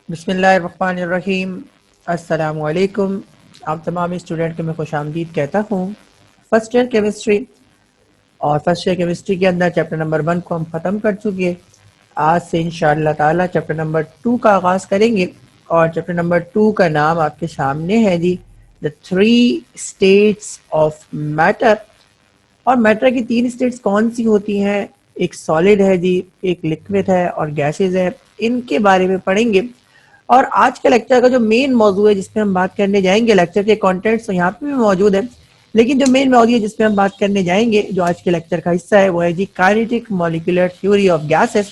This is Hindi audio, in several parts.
बिस्मिल्लाहिर्रहमानिर्रहीम। अस्सलामुअलैकुम। आप तमाम स्टूडेंट को मैं खुशामदीद कहता हूँ फर्स्ट ईयर केमिस्ट्री। और फर्स्ट ईयर केमिस्ट्री के अंदर चैप्टर नंबर 1 को हम ख़त्म कर चुके। आज से इंशाअल्लाह ताला चैप्टर नंबर 2 का आगाज़ करेंगे। और चैप्टर नंबर 2 का नाम आपके सामने है जी, the three states of matter. और मैटर की 3 स्टेट्स कौन सी होती हैं? एक सॉलिड है जी, एक लिक्विड है और गैसेज है। इनके बारे में पढ़ेंगे। और आज के लेक्चर का जो मेन मौजू है जिस पे हम बात करने जाएंगे, लेक्चर के कंटेंट्स तो यहाँ पे भी मौजूद है, लेकिन जो मेन मौजू है जिस पे हम बात करने जाएंगे, जो आज के लेक्चर का हिस्सा है, वो है जी kinetic molecular theory of gases.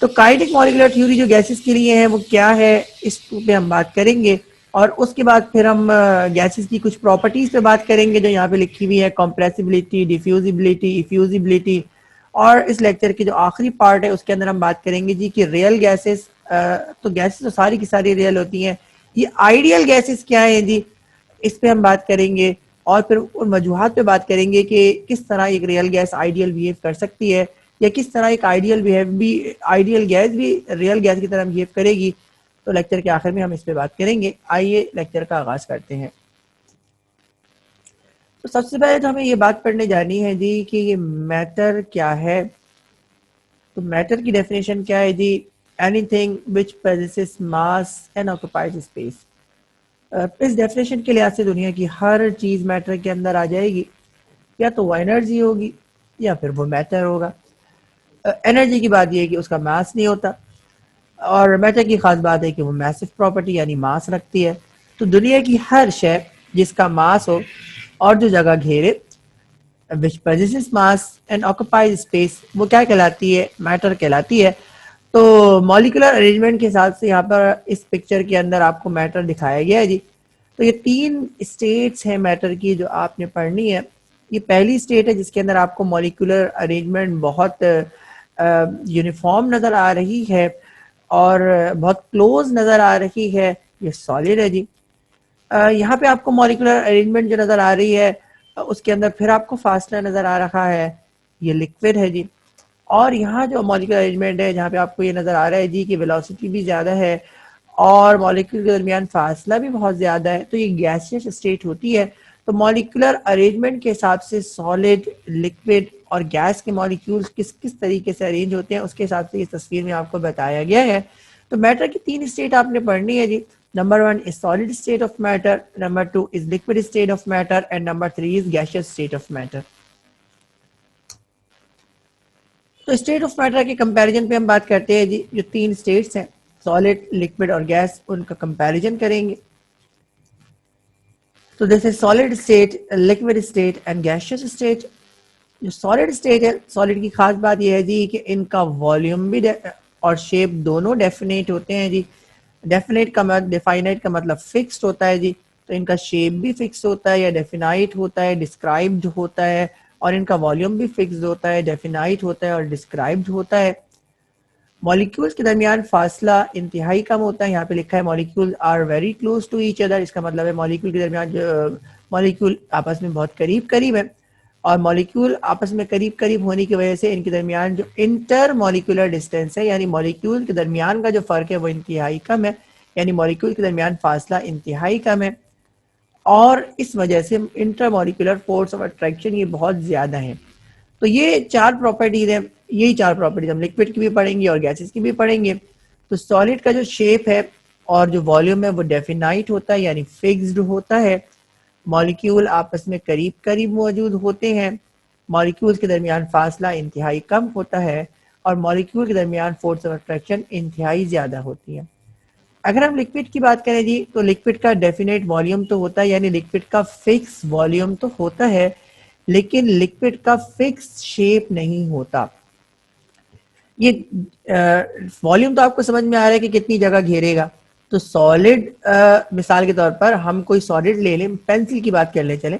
तो काइनेटिक मॉलिक्यूलर थ्योरी जो गैसेस के लिए है वो क्या है, इस पे हम बात करेंगे। और उसके बाद फिर हम गैसेस की कुछ प्रॉपर्टीज पे बात करेंगे जो यहाँ पे लिखी हुई है, कॉम्प्रेसिबिलिटी, डिफ्यूजिबिलिटी, इफ्यूजिबिलिटी। और इस लेक्चर की जो आखिरी पार्ट है उसके अंदर हम बात करेंगे जी कि रियल गैसेस, तो गैसेस तो सारी की सारी रियल होती हैं, ये आइडियल गैसेस क्या है जी, इस पे हम बात करेंगे। और फिर उन वजूहात पे बात करेंगे कि किस तरह एक रियल गैस आइडियल बिहेव कर सकती है, या किस तरह एक आइडियल गैस भी रियल गैस की तरह बिहेव करेगी। तो लेक्चर के आखिर में हम इस पे बात करेंगे। आइए लेक्चर का आगाज करते हैं। तो सबसे पहले तो हमें ये बात पढ़ने जानी है जी कि ये मैटर क्या है। तो मैटर की डेफिनेशन क्या है जी? Anything which possesses mass and occupies space. इस डेफिनेशन के लिहाज से दुनिया की हर चीज मैटर के अंदर आ जाएगी। या तो वो एनर्जी होगी या फिर वो मैटर होगा। एनर्जी की बात यह है कि उसका मास नहीं होता, और मैटर की खास बात है कि वो मैसिव प्रॉपर्टी यानी मास रखती है। तो दुनिया की हर शय जिसका मास हो और जो जगह घेरे, विच possesses mass and occupies space, वो क्या कहलाती है? मैटर कहलाती है। तो मॉलिक्यूलर अरेंजमेंट के हिसाब से यहाँ पर इस पिक्चर के अंदर आपको मैटर दिखाया गया है जी। तो ये 3 स्टेट्स हैं मैटर की जो आपने पढ़नी है। ये पहली स्टेट है जिसके अंदर आपको मॉलिक्यूलर अरेंजमेंट बहुत यूनिफॉर्म नज़र आ रही है और बहुत क्लोज नज़र आ रही है। ये सॉलिड है जी। यहाँ पे आपको मॉलिक्यूलर अरेंजमेंट जो नज़र आ रही है, उसके अंदर फिर आपको फासला नज़र आ रहा है। ये लिक्विड है जी। और यहाँ जो मॉलिक्यूलर अरेंजमेंट है, जहाँ पे आपको ये नज़र आ रहा है जी कि वेलोसिटी भी ज़्यादा है और मॉलिक्यूल के दरमियान फासला भी बहुत ज़्यादा है, तो ये गैसियस स्टेट होती है। तो मॉलिक्यूलर अरेंजमेंट के हिसाब से सॉलिड, लिक्विड और गैस के मॉलिक्यूल्स किस किस तरीके से अरेंज होते हैं, उसके हिसाब से इस तस्वीर में आपको बताया गया है। तो मैटर की 3 स्टेट आपने पढ़नी है जी। Number 1 is solid state of matter, number 2 is liquid state of matter and number 3 is gaseous state of matter. तो स्टेट ऑफ मैटर के कंपैरिजन पे हम बात करते हैं जी। जो 3 स्टेट्स हैं, सॉलिड, लिक्विड और गैस, उनका कंपैरिजन करेंगे। तो this is solid state, liquid state and gaseous state. जो सॉलिड स्टेट है, सॉलिड की खास बात यह है जी कि इनका वॉल्यूम भी और शेप दोनों डेफिनेट होते हैं जी। डेफिनेट का मतलब, डिफाइनाइट का मतलब फिक्स्ड होता है जी। तो इनका शेप भी फिक्स होता है या डेफिनाइट होता है, डिस्क्राइब्ड होता है। और इनका वॉल्यूम भी फिक्स्ड होता है, डेफिनाइट होता है और डिस्क्राइब्ड होता है। मॉलिक्यूल्स के दरमियान फासला इंतहाई कम होता है। यहाँ पे लिखा है molecule are very close to each other. इसका मतलब है मॉलिक्यूल के दरमियान जो मॉलिक्यूल आपस में बहुत करीब करीब है। और मॉलिक्यूल आपस में करीब करीब होने की वजह से इनके दरमियान जो इंटर मॉलिक्यूलर डिस्टेंस है, यानी मॉलिक्यूल के दरमियान का जो फ़र्क है वो इंतहाई कम है। यानी मॉलिक्यूल के दरमियान फासला इंतहाई कम है। और इस वजह से inter molecular force of attraction ये बहुत ज़्यादा है। तो ये 4 प्रॉपर्टीज हैं। यही 4 प्रॉपर्टीज हम लिक्विड की भी पढ़ेंगे और गैसेस की भी पढ़ेंगे। तो सॉलिड का जो शेप है और जो वॉल्यूम है वो डेफिनाइट होता है यानी फिक्स्ड होता है। मॉलिक्यूल आपस में करीब करीब मौजूद होते हैं। मॉलिक्यूल्स के दरमियान फासला इंतहाई कम होता है और मॉलिक्यूल के दरमियान फोर्स ऑफ अट्रैक्शन इंतहाई ज़्यादा होती है। अगर हम लिक्विड की बात करें जी, तो लिक्विड का डेफिनेट वॉल्यूम तो होता है, यानी लिक्विड का फिक्स वॉल्यूम तो होता है, लेकिन लिक्विड का फिक्स शेप नहीं होता। ये वॉल्यूम तो आपको समझ में आ रहा है कि कितनी जगह घेरेगा। तो सॉलिड, मिसाल के तौर पर हम कोई सॉलिड ले लें, पेंसिल की बात कर लें चले,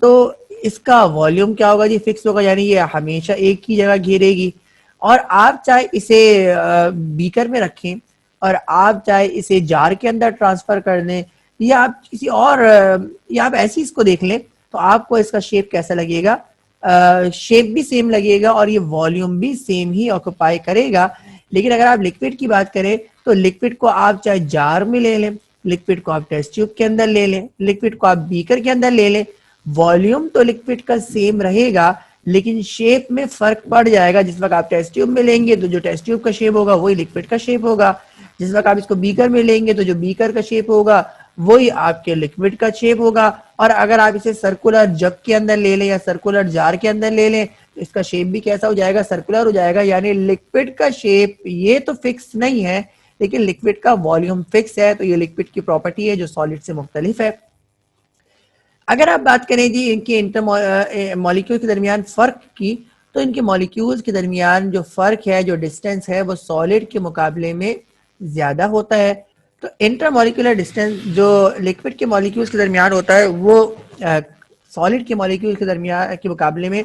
तो इसका वॉल्यूम क्या होगा जी? फिक्स होगा, यानी ये हमेशा एक ही जगह घेरेगी। और आप चाहे इसे बीकर में रखें और आप चाहे इसे जार के अंदर ट्रांसफर कर दें, या आप किसी और या आप ऐसे इसको देख लें, तो आपको इसका शेप कैसा लगेगा? शेप भी सेम लगेगा और ये वॉल्यूम भी सेम ही ऑक्युपाई करेगा। लेकिन अगर आप लिक्विड की बात करें तो लिक्विड को आप चाहे जार में ले लें, लिक्विड को आप टेस्ट ट्यूब के अंदर ले लें, लिक्विड को आप बीकर के अंदर ले लें, वॉल्यूम तो लिक्विड का सेम रहेगा, लेकिन शेप में फर्क पड़ जाएगा। जिस वक्त आप टेस्ट ट्यूब में लेंगे तो जो टेस्ट ट्यूब का शेप होगा वही लिक्विड का शेप होगा, जिस वक्त आप इसको बीकर में लेंगे तो जो बीकर का शेप होगा वही आपके लिक्विड का शेप होगा। और अगर आप इसे सर्कुलर जग के अंदर ले लें या सर्कुलर जार के अंदर ले लें तो इसका शेप भी कैसा हो जाएगा, सर्कुलर हो जाएगा। यानी लिक्विड का शेप ये तो फिक्स नहीं है, लेकिन लिक्विड का वॉल्यूम फिक्स है। तो ये लिक्विड की प्रॉपर्टी है जो सॉलिड से मुख्तलिफ है। अगर आप बात करें जी इनके इंटर मॉलिक्यूल के दरमियान फर्क की, तो इनके मॉलिक्यूल्स के दरमियान जो फर्क है, जो डिस्टेंस है, वो सॉलिड के मुकाबले में ज्यादा होता है। तो इंटरमॉलिक्यूलर डिस्टेंस जो लिक्विड के मॉलिक्यूल्स के दरमियान होता है वो सॉलिड के मॉलिक्यूल्स के दरमियान के मुकाबले में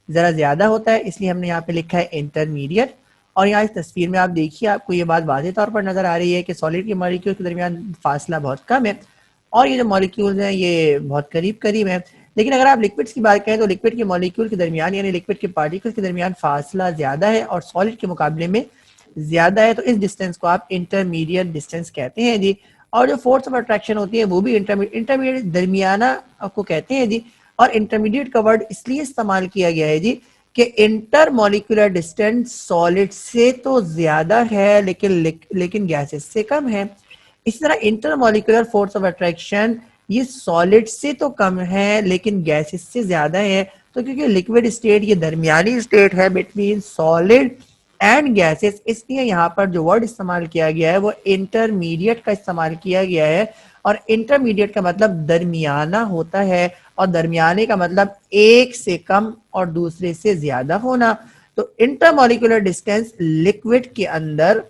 ज़रा ज़्यादा होता है, इसलिए हमने यहाँ पे लिखा है इंटरमीडिएट। और यहाँ इस तस्वीर में आप देखिए, आपको ये बात वाज़ेह तौर पर नज़र आ रही है कि सॉलिड के मॉलिक्यूल्स के दरमियान फासला बहुत कम है और ये जो मॉलिक्यूल्स हैं ये बहुत करीब करीब हैं। लेकिन अगर आप लिक्विड्स की बात करें तो लिक्विड के मॉलिक्यूल के दरमियान यानी लिक्विड के पार्टिकल्स के दरमियान फासला ज़्यादा है और सॉलिड के मुकाबले में ज्यादा है। तो इस डिस्टेंस को आप इंटरमीडिएट डिस्टेंस कहते हैं जी। और जो फोर्स ऑफ अट्रैक्शन होती है वो भी इंटरमीडिएट दरमियाना को कहते हैं जी। और इंटरमीडिएट का वर्ड इसलिए इस्तेमाल किया गया है जी कि इंटर मॉलिक्यूलर डिस्टेंस सॉलिड से तो ज्यादा है लेकिन गैसेस से कम है। इसी तरह inter molecular force of attraction ये सॉलिड से तो कम है लेकिन गैसेस से ज्यादा है। तो क्योंकि लिक्विड स्टेट ये दरमियानी स्टेट है बिटवीन सॉलिड एंड गैसेस, इसलिए यहाँ पर जो वर्ड इस्तेमाल किया गया है वो इंटरमीडिएट का इस्तेमाल किया गया है। और इंटरमीडिएट का मतलब दरमियाना होता है और दरमियाने का मतलब एक से कम और दूसरे से ज्यादा होना। तो इंटरमॉलिक्यूलर डिस्टेंस लिक्विड के अंदर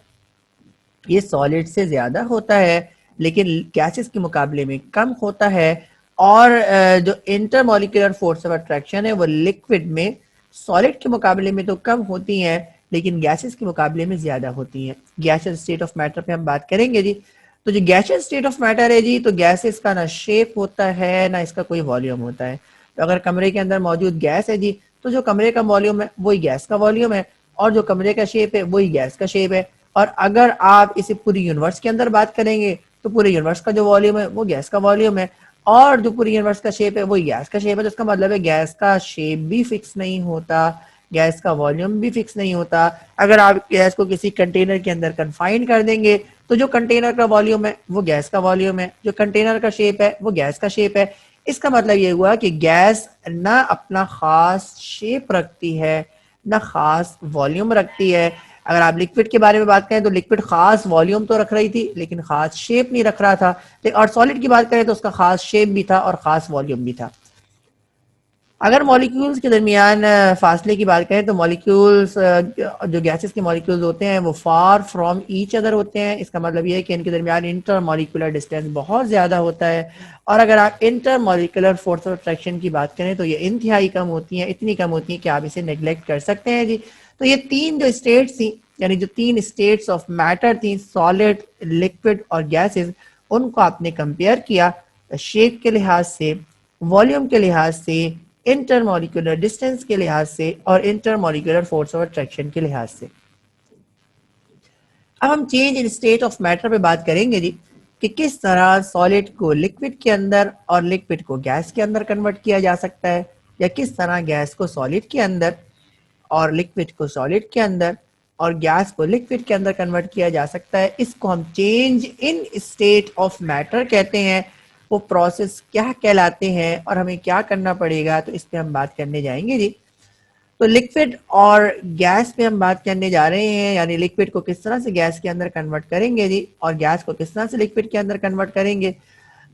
ये सॉलिड से ज्यादा होता है लेकिन गैसेस के मुकाबले में कम होता है। और जो इंटरमॉलिक्यूलर फोर्स ऑफ अट्रैक्शन है वो लिक्विड में सॉलिड के मुकाबले में तो कम होती है लेकिन गैसेस के मुकाबले में ज्यादा होती हैं। गैसेस स्टेट ऑफ मैटर पे हम बात करेंगे जी। तो जो गैसेस स्टेट ऑफ मैटर है जी, तो गैसेस का ना शेप होता है ना इसका कोई वॉल्यूम होता है। तो अगर कमरे के अंदर मौजूद गैस है जी, तो जो कमरे का वॉल्यूम है वही गैस का वॉल्यूम है और जो कमरे का शेप है वही गैस का शेप है। और अगर आप इसे पूरी यूनिवर्स के अंदर बात करेंगे तो पूरे यूनिवर्स का जो वॉल्यूम है वो गैस का वॉल्यूम है और जो पूरी यूनिवर्स का शेप है वही गैस का शेप है। तो इसका मतलब है गैस का शेप भी फिक्स नहीं होता, गैस का वॉल्यूम भी फिक्स नहीं होता। अगर आप गैस को किसी कंटेनर के अंदर कन्फाइन कर देंगे तो जो कंटेनर का वॉल्यूम है वो गैस का वॉल्यूम है, जो कंटेनर का शेप है वो गैस का शेप है। इसका मतलब ये हुआ कि गैस ना अपना खास शेप रखती है ना खास वॉल्यूम रखती है। अगर आप लिक्विड के बारे में बात करें तो लिक्विड खास वॉल्यूम तो रख रही थी लेकिन खास शेप नहीं रख रहा था। और सॉलिड की बात करें तो उसका खास शेप भी था और खास वॉल्यूम भी था। अगर मॉलिक्यूल्स के दरमियान फासले की बात करें तो मॉलिक्यूल्स जो गैसेस के मॉलिक्यूल्स होते हैं वो फार फ्रॉम ईच अदर होते हैं। इसका मतलब ये है कि इनके दरमियान इंटर मॉलिक्यूलर डिस्टेंस बहुत ज़्यादा होता है। और अगर आप inter molecular force of attraction की बात करें तो ये इंतहाई कम होती हैं, इतनी कम होती हैं कि आप इसे नेग्लेक्ट कर सकते हैं जी। तो ये तीन जो स्टेट्स थी यानी जो तीन स्टेट्स ऑफ मैटर थी, सॉलिड, लिक्विड और गैसेस, उनको आपने कंपेयर किया शेप के लिहाज से, वॉल्यूम के लिहाज से, इंटरमॉलिक्यूलर डिस्टेंस के लिहाज से और इंटरमॉलिक्यूलर फोर्स ऑफ अट्रैक्शन के लिहाज से। अब हम change in state of matter पे बात करेंगे जी कि किस तरह सॉलिड को लिक्विड के अंदर और लिक्विड को गैस के अंदर कन्वर्ट किया जा सकता है, या किस तरह गैस को सॉलिड के अंदर और लिक्विड को सॉलिड के अंदर और गैस को लिक्विड के अंदर कन्वर्ट किया जा सकता है। इसको हम change in state of matter कहते हैं। वो प्रोसेस क्या कहलाते हैं और हमें क्या करना पड़ेगा, तो इस पे हम बात करने जाएंगे जी। तो लिक्विड और गैस पे हम बात करने जा रहे हैं, यानी लिक्विड को किस तरह से गैस के अंदर कन्वर्ट करेंगे जी और गैस को किस तरह से लिक्विड के अंदर कन्वर्ट करेंगे।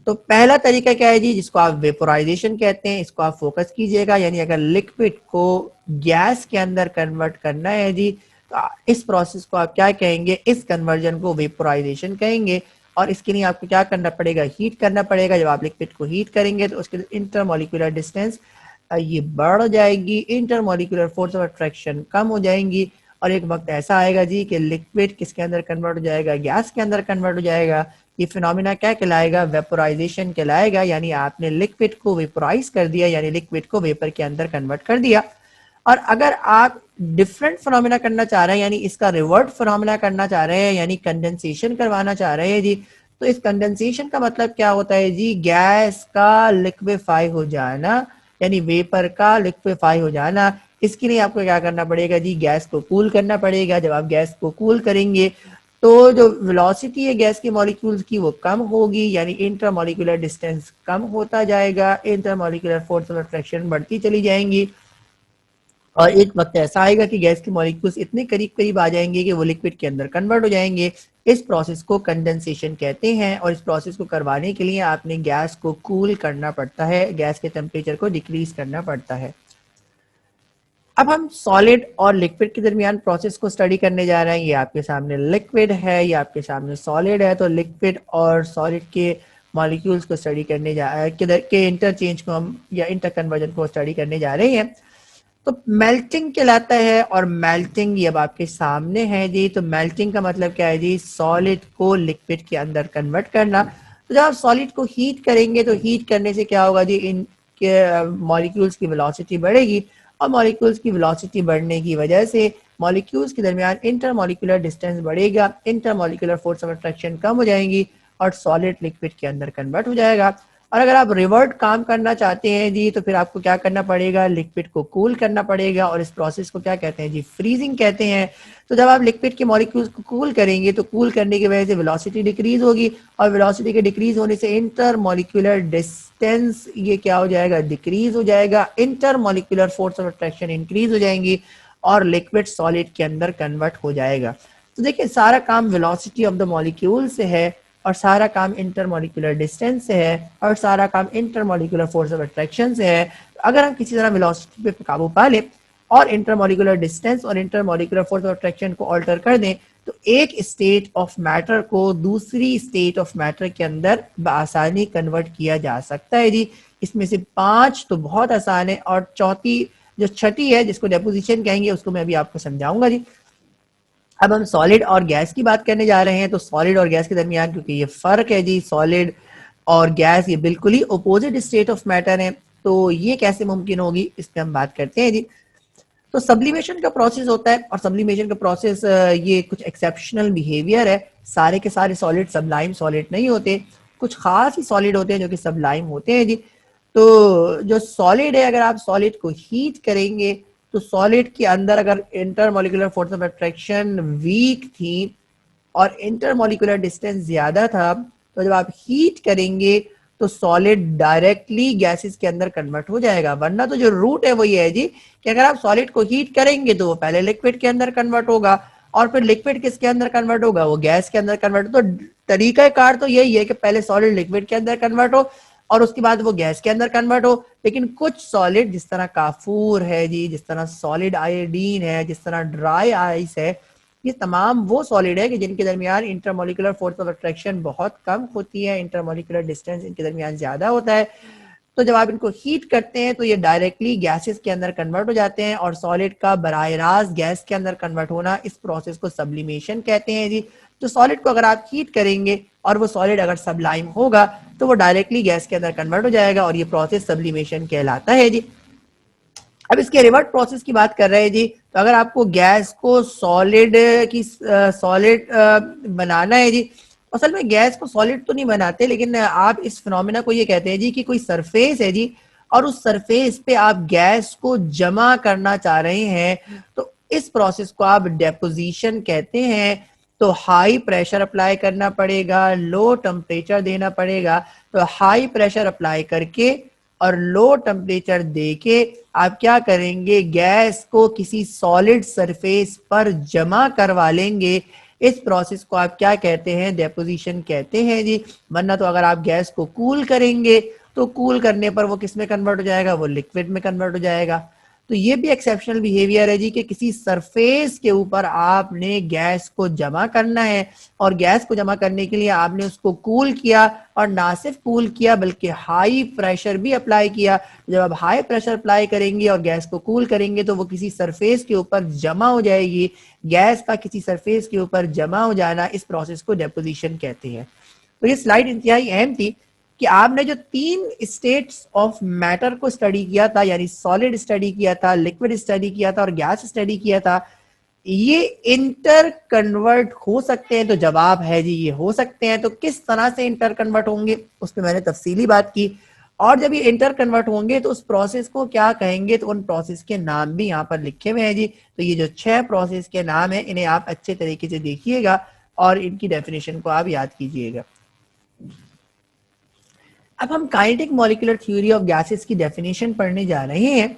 तो पहला तरीका क्या है जी, जिसको आप वेपोराइजेशन कहते हैं, इसको आप फोकस कीजिएगा। यानी अगर लिक्विड को गैस के अंदर कन्वर्ट करना है जी, तो इस प्रोसेस को आप क्या कहेंगे, इस कन्वर्जन को वेपोराइजेशन कहेंगे। और इसके लिए आपको क्या करना पड़ेगा, हीट करना पड़ेगा। जब आप लिक्विड को हीट करेंगे तो उसके इंटरमॉलिक्यूलर डिस्टेंस ये बढ़ जाएगी, इंटरमॉलिक्यूलर फोर्स ऑफ अट्रैक्शन कम हो जाएंगी और एक वक्त ऐसा आएगा जी कि लिक्विड किसके अंदर कन्वर्ट हो जाएगा, गैस के अंदर कन्वर्ट हो जाएगा। ये फिनोमिना क्या कहलाएगा, वेपोराइजेशन कहलाएगा। यानी आपने लिक्विड को वेपोराइज कर दिया, यानी लिक्विड को वेपर के अंदर कन्वर्ट कर दिया। और अगर आप डिफरेंट फिनोमेना करना चाह रहे हैं, यानी इसका रिवर्ट फिनोमेना करना चाह रहे हैं, यानी कंडेंसेशन करवाना चाह रहे हैं जी, तो इस कंडेंसेशन का मतलब क्या होता है जी, गैस का लिक्विफाई हो जाना, यानी वेपर का लिक्विफाई हो जाना। इसके लिए आपको क्या करना पड़ेगा जी, गैस को कूल करना पड़ेगा। जब आप गैस को कूल करेंगे तो जो वेलोसिटी है गैस के मॉलिक्यूल्स की वो कम होगी, यानी इंटरमॉलिक्यूलर डिस्टेंस कम होता जाएगा, इंटरमॉलिक्यूलर फोर्स ऑफ अट्रैक्शन बढ़ती चली जाएंगी, और एक वक्त ऐसा आएगा कि गैस के मॉलिक्यूल्स इतने करीब करीब आ जाएंगे कि वो लिक्विड के अंदर कन्वर्ट हो जाएंगे। इस प्रोसेस को कंडेंसेशन कहते हैं, और इस प्रोसेस को करवाने के लिए आपने गैस को कूल करना पड़ता है, गैस के टेम्परेचर को डिक्रीज करना पड़ता है। अब हम सॉलिड और लिक्विड के दरमियान प्रोसेस को स्टडी करने जा रहे हैं। ये आपके सामने लिक्विड है, ये आपके सामने सॉलिड है। तो लिक्विड और सॉलिड के मॉलिक्यूल्स को स्टडी करने के इंटरचेंज को हम या इंटर कन्वर्जन को स्टडी करने जा रहे हैं। तो मेल्टिंग कहलाता है, और मेल्टिंग ये अब आपके सामने है जी। तो मेल्टिंग का मतलब क्या है जी, सॉलिड को लिक्विड के अंदर कन्वर्ट करना। तो जब आप सॉलिड को हीट करेंगे तो हीट करने से क्या होगा जी, इनके मॉलिक्यूल्स की वेलोसिटी बढ़ेगी, और मॉलिक्यूल्स की वेलोसिटी बढ़ने की वजह से मॉलिक्यूल्स के दरमियान इंटरमॉलिक्यूलर डिस्टेंस बढ़ेगा, इंटरमॉलिक्यूलर फोर्स ऑफ अट्रैक्शन कम हो जाएंगी, और सॉलिड लिक्विड के अंदर कन्वर्ट हो जाएगा। और अगर आप रिवर्ट काम करना चाहते हैं जी, तो फिर आपको क्या करना पड़ेगा, लिक्विड को कूल करना पड़ेगा, और इस प्रोसेस को क्या कहते हैं जी, फ्रीजिंग कहते हैं। तो जब आप लिक्विड के मॉलिक्यूल्स को कूल करेंगे तो कूल करने की वजह से वेलोसिटी डिक्रीज होगी, और वेलोसिटी के डिक्रीज होने से इंटर मॉलिक्यूलर डिस्टेंस ये क्या हो जाएगा, डिक्रीज हो जाएगा, inter molecular force of attraction increase हो जाएंगी, और लिक्विड सॉलिड के अंदर कन्वर्ट हो जाएगा। तो देखिए सारा काम वेलोसिटी ऑफ द मॉलिक्यूल से है, और सारा काम इंटरमॉलिक्यूलर डिस्टेंस से है, और सारा काम इंटरमॉलिक्यूलर फोर्स ऑफ अट्रैक्शन से है। अगर हम किसी तरह वेलोसिटी पे काबू पा लें और इंटरमॉलिक्यूलर डिस्टेंस और इंटरमॉलिक्यूलर फोर्स ऑफ अट्रैक्शन को ऑल्टर कर दें, तो एक स्टेट ऑफ मैटर को दूसरी स्टेट ऑफ मैटर के अंदर बआसानी कन्वर्ट किया जा सकता है जी। इसमें से 5 तो बहुत आसान है, और चौथी जो छठी है जिसको डेपोजिशन कहेंगे उसको मैं अभी आपको समझाऊंगा जी। अब हम सॉलिड और गैस की बात करने जा रहे हैं। तो सॉलिड और गैस के दरमियान क्योंकि ये फर्क है जी, सॉलिड और गैस ये बिल्कुल ही अपोजिट स्टेट ऑफ मैटर है, तो ये कैसे मुमकिन होगी इस पर हम बात करते हैं जी। तो सब्लिमेशन का प्रोसेस होता है, और सब्लिमेशन का प्रोसेस ये कुछ एक्सेप्शनल बिहेवियर है। सारे के सारे सॉलिड सबलाइम सॉलिड नहीं होते, कुछ खास ही सॉलिड होते हैं जो कि सबलाइम होते हैं जी। तो जो सॉलिड है, अगर आप सॉलिड को हीट करेंगे तो सॉलिड के अंदर अगर intermolecular force of attraction weak थी और इंटरमॉलिक्यूलर डिस्टेंस ज्यादा था, तो जब आप हीट करेंगे तो सॉलिड डायरेक्टली गैसेस के अंदर कन्वर्ट हो जाएगा। वरना तो जो रूट है वो ये है जी कि अगर आप सॉलिड को हीट करेंगे तो वो पहले लिक्विड के अंदर कन्वर्ट होगा, और फिर लिक्विड किसके अंदर कन्वर्ट होगा, वो गैस के अंदर कन्वर्ट। तो तरीका कार तो यही है कि पहले सॉलिड लिक्विड के अंदर कन्वर्ट हो और उसके बाद वो गैस के अंदर कन्वर्ट हो। लेकिन कुछ सॉलिड जिस तरह काफूर है जी, जिस तरह सॉलिड आयोडीन है, जिस तरह ड्राई आइस है, ये तमाम वो सॉलिड है कि जिनके दरमियान इंटरमॉलिक्यूलर फोर्स ऑफ अट्रैक्शन बहुत कम होती है, इंटरमॉलिक्यूलर डिस्टेंस इनके दरमियान ज्यादा होता है। तो जब आप इनको हीट करते हैं तो ये डायरेक्टली गैसेस के अंदर कन्वर्ट हो जाते हैं, और सॉलिड का बराह रास्त गैस के अंदर कन्वर्ट होना, इस प्रोसेस को सब्लिमेशन कहते हैं जी। तो सॉलिड को अगर आप हीट करेंगे और वो सॉलिड अगर सबलाइम होगा तो वो डायरेक्टली गैस के अंदर कन्वर्ट हो जाएगा, और ये प्रोसेस सब्लिमेशन कहलाता है जी। अब इसके रिवर्ट प्रोसेस की बात कर रहे हैं जी। तो अगर आपको गैस को सॉलिड बनाना है जी, असल में गैस को सॉलिड तो नहीं बनाते, लेकिन आप इस फिनोमेना को ये कहते हैं जी कि कोई सरफेस है जी, और उस सरफेस पे आप गैस को जमा करना चाह रहे हैं, तो इस प्रोसेस को आप डेपोजिशन कहते हैं। तो हाई प्रेशर अप्लाई करना पड़ेगा, लो टेम्परेचर देना पड़ेगा। तो हाई प्रेशर अप्लाई करके और लो टेम्परेचर देके आप क्या करेंगे, गैस को किसी सॉलिड सरफेस पर जमा करवा लेंगे। इस प्रोसेस को आप क्या कहते हैं, डेपोजिशन कहते हैं जी। वरना तो अगर आप गैस को कूल करेंगे तो कूल करने पर वो किस में कन्वर्ट हो जाएगा, वो लिक्विड में कन्वर्ट हो जाएगा। तो ये भी एक्सेप्शनल बिहेवियर है जी कि किसी सरफेस के ऊपर आपने गैस को जमा करना है, और गैस को जमा करने के लिए आपने उसको कूल किया, और ना सिर्फ कूल किया बल्कि हाई प्रेशर भी अप्लाई किया। जब आप हाई प्रेशर अप्लाई करेंगे और गैस को कूल करेंगे तो वो किसी सरफेस के ऊपर जमा हो जाएगी। गैस का किसी सरफेस के ऊपर जमा हो जाना, इस प्रोसेस को डेपोजिशन कहते हैं। तो ये स्लाइड इंतहाई अहम थी कि आपने जो 3 स्टेट्स ऑफ मैटर को स्टडी किया था, यानी सॉलिड स्टडी किया था, लिक्विड स्टडी किया था और गैस स्टडी किया था, ये इंटर कन्वर्ट हो सकते हैं? तो जवाब है जी ये हो सकते हैं। तो किस तरह से इंटर कन्वर्ट होंगे उस पर मैंने तफसीली बात की। और जब ये इंटर कन्वर्ट होंगे तो उस प्रोसेस को क्या कहेंगे, तो उन प्रोसेस के नाम भी यहाँ पर लिखे हुए हैं जी। तो ये जो 6 प्रोसेस के नाम है इन्हें आप अच्छे तरीके से देखिएगा और इनकी डेफिनेशन को आप याद कीजिएगा। अब हम kinetic molecular theory of gases की डेफिनेशन पढ़ने जा रहे हैं।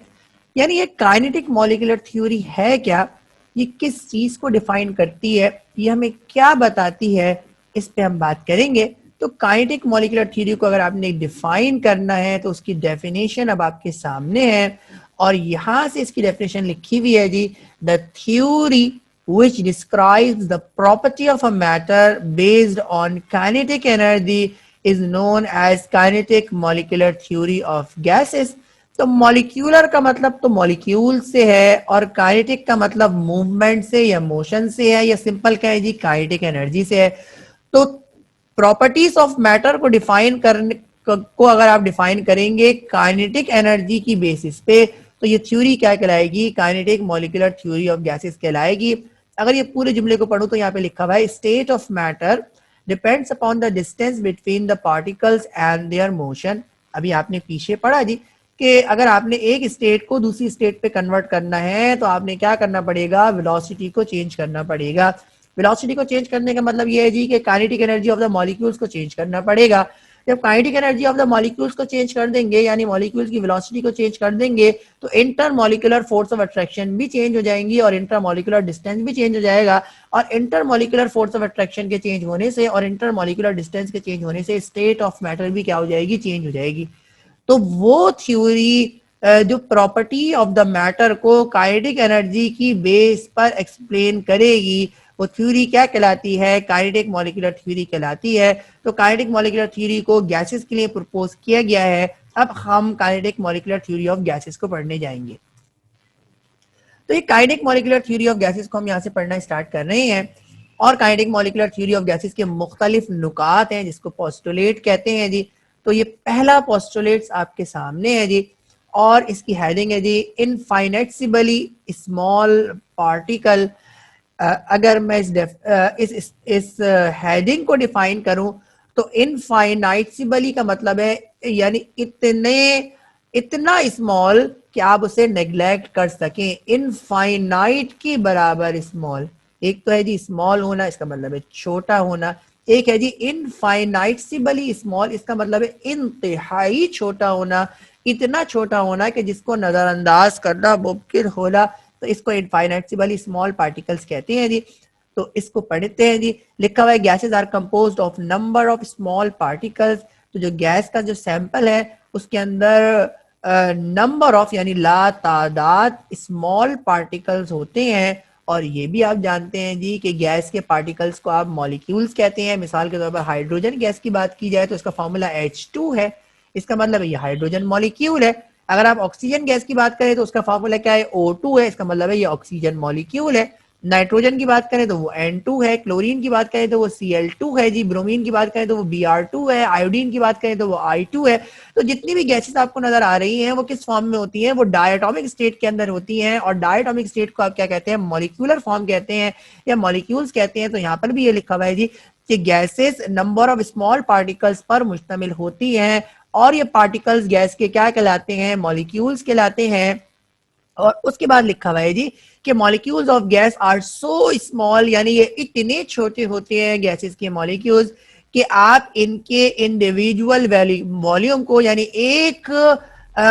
यानी ये काइनेटिक मॉलिक्यूलर थ्योरी है क्या, ये किस चीज को डिफाइन करती है, ये हमें क्या बताती है, इस पे हम बात करेंगे। तो काइनेटिक मॉलिक्यूलर थ्योरी को अगर आपने डिफाइन करना है तो उसकी डेफिनेशन अब आपके सामने है और यहां से इसकी डेफिनेशन लिखी हुई है जी। The theory which describes the property of a matter based on kinetic energy is known as kinetic molecular theory of gases। तो मॉलिक्यूलर का मतलब तो मॉलिक्यूल से है और काइनेटिक का मतलब मूवमेंट से या मोशन से है या सिंपल कहें जी काइनेटिक एनर्जी से है। तो प्रॉपर्टीज ऑफ मैटर को डिफाइन करने को अगर आप डिफाइन करेंगे काइनेटिक एनर्जी की बेसिस पे तो ये थ्योरी क्या कहलाएगी, kinetic molecular theory of gases कहलाएगी। अगर ये पूरे जुमले को पढ़ूं तो यहाँ पे लिखा हुआ है state of matter depends upon the distance between the particles and there motion. अभी आपने पीछे पढ़ा जी कि अगर आपने एक स्टेट को दूसरी स्टेट पे कन्वर्ट करना है तो आपने क्या करना पड़ेगा, वेलोसिटी को चेंज करना पड़ेगा। वेलोसिटी को चेंज करने का मतलब ये है जी कि kinetic energy of the molecules को चेंज करना पड़ेगा। जब kinetic energy of the molecules को चेंज कर देंगे यानी मॉलिक्यूल्स की वेलोसिटी को चेंज कर देंगे तो inter molecular force of attraction भी चेंज हो जाएंगी और इंटर मॉलिक्यूलर डिस्टेंस भी चेंज हो जाएगा। और inter molecular force of attraction के चेंज होने से और इंटर मॉलिक्यूलर डिस्टेंस के चेंज होने से स्टेट ऑफ मैटर भी क्या हो जाएगी, चेंज हो जाएगी। तो वो थ्योरी जो प्रॉपर्टी ऑफ द मैटर को काइनेटिक एनर्जी की बेस पर एक्सप्लेन करेगी वो थ्योरी क्या कहलाती है, काइनेटिक मॉलिक्यूलर थ्योरी कहलाती है। तो काइनेटिक मॉलिक्यूलर थ्योरी को गैसेस के लिए प्रपोज किया गया है। अब हम kinetic molecular theory of gases को पढ़ने जाएंगे। तो ये kinetic molecular theory of gases को हम यहाँ से पढ़ना स्टार्ट कर रहे हैं और kinetic molecular theory of gases के मुख्तलिफ नुकात हैं जिसको पोस्टुलेट कहते हैं जी। तो ये पहला पोस्टुलेट्स आपके सामने है जी और इसकी हेडिंग है जी इनफाइनेटसिबली स्मॉल पार्टिकल। अगर मैं इस हेडिंग को डिफाइन करूं तो इनफाइनाइटसिबली का मतलब है यानी इतना स्मॉल कि आप उसे नेग्लेक्ट कर सकें। इनफाइनाइट के बराबर स्मॉल, एक तो है जी स्मॉल होना, इसका मतलब है छोटा होना। एक है जी इनफाइनाइटसिबली स्मॉल, इसका मतलब है इंतहाई छोटा होना, इतना छोटा होना कि जिसको नजरअंदाज करना मुमकिन होना। तो इसको इनफाइनाइटसिबली स्मॉल पार्टिकल्स कहते हैं जी। तो इसको पढ़ते हैं जी। लिखा हुआ है gases are composed of number of small particles. तो जो गैस का जो सैंपल है उसके अंदर नंबर ऑफ यानी ला तादाद स्मॉल पार्टिकल्स होते हैं। और ये भी आप जानते हैं जी कि गैस के पार्टिकल्स को आप मॉलिक्यूल्स कहते हैं। मिसाल के तौर पर हाइड्रोजन गैस की बात की जाए तो इसका फॉर्मूला H2 है, इसका मतलब है ये हाइड्रोजन मॉलिक्यूल है। अगर आप ऑक्सीजन गैस की बात करें तो उसका फॉर्मूला क्या है, O2 है, इसका मतलब है ये ऑक्सीजन मॉलिक्यूल है। नाइट्रोजन की बात करें तो वो N2 है, क्लोरीन की बात करें तो वो Cl2 है जी, ब्रोमीन की बात करें तो वो Br2 है, आयोडीन की बात करें तो वो I2 है। तो जितनी भी गैसेस आपको नजर आ रही हैं वो किस फॉर्म में होती हैं, वो डायटोमिक स्टेट के अंदर होती हैं। और डायटोमिक स्टेट को आप क्या कहते हैं, मॉलिक्यूलर फॉर्म कहते हैं या मॉलिक्यूल्स कहते हैं। तो यहाँ पर भी ये लिखा हुआ है जी कि gases number of small particles पर मुश्तमिल होती हैं और ये पार्टिकल्स गैस के क्या कहलाते हैं, मॉलिक्यूल्स कहलाते हैं। और उसके बाद लिखा हुआ है जी कि molecules of gas are so small, यानी ये इतने छोटे होते हैं गैसेस के मॉलिक्यूल्स कि आप इनके इंडिविजुअल वॉल्यूम को यानी एक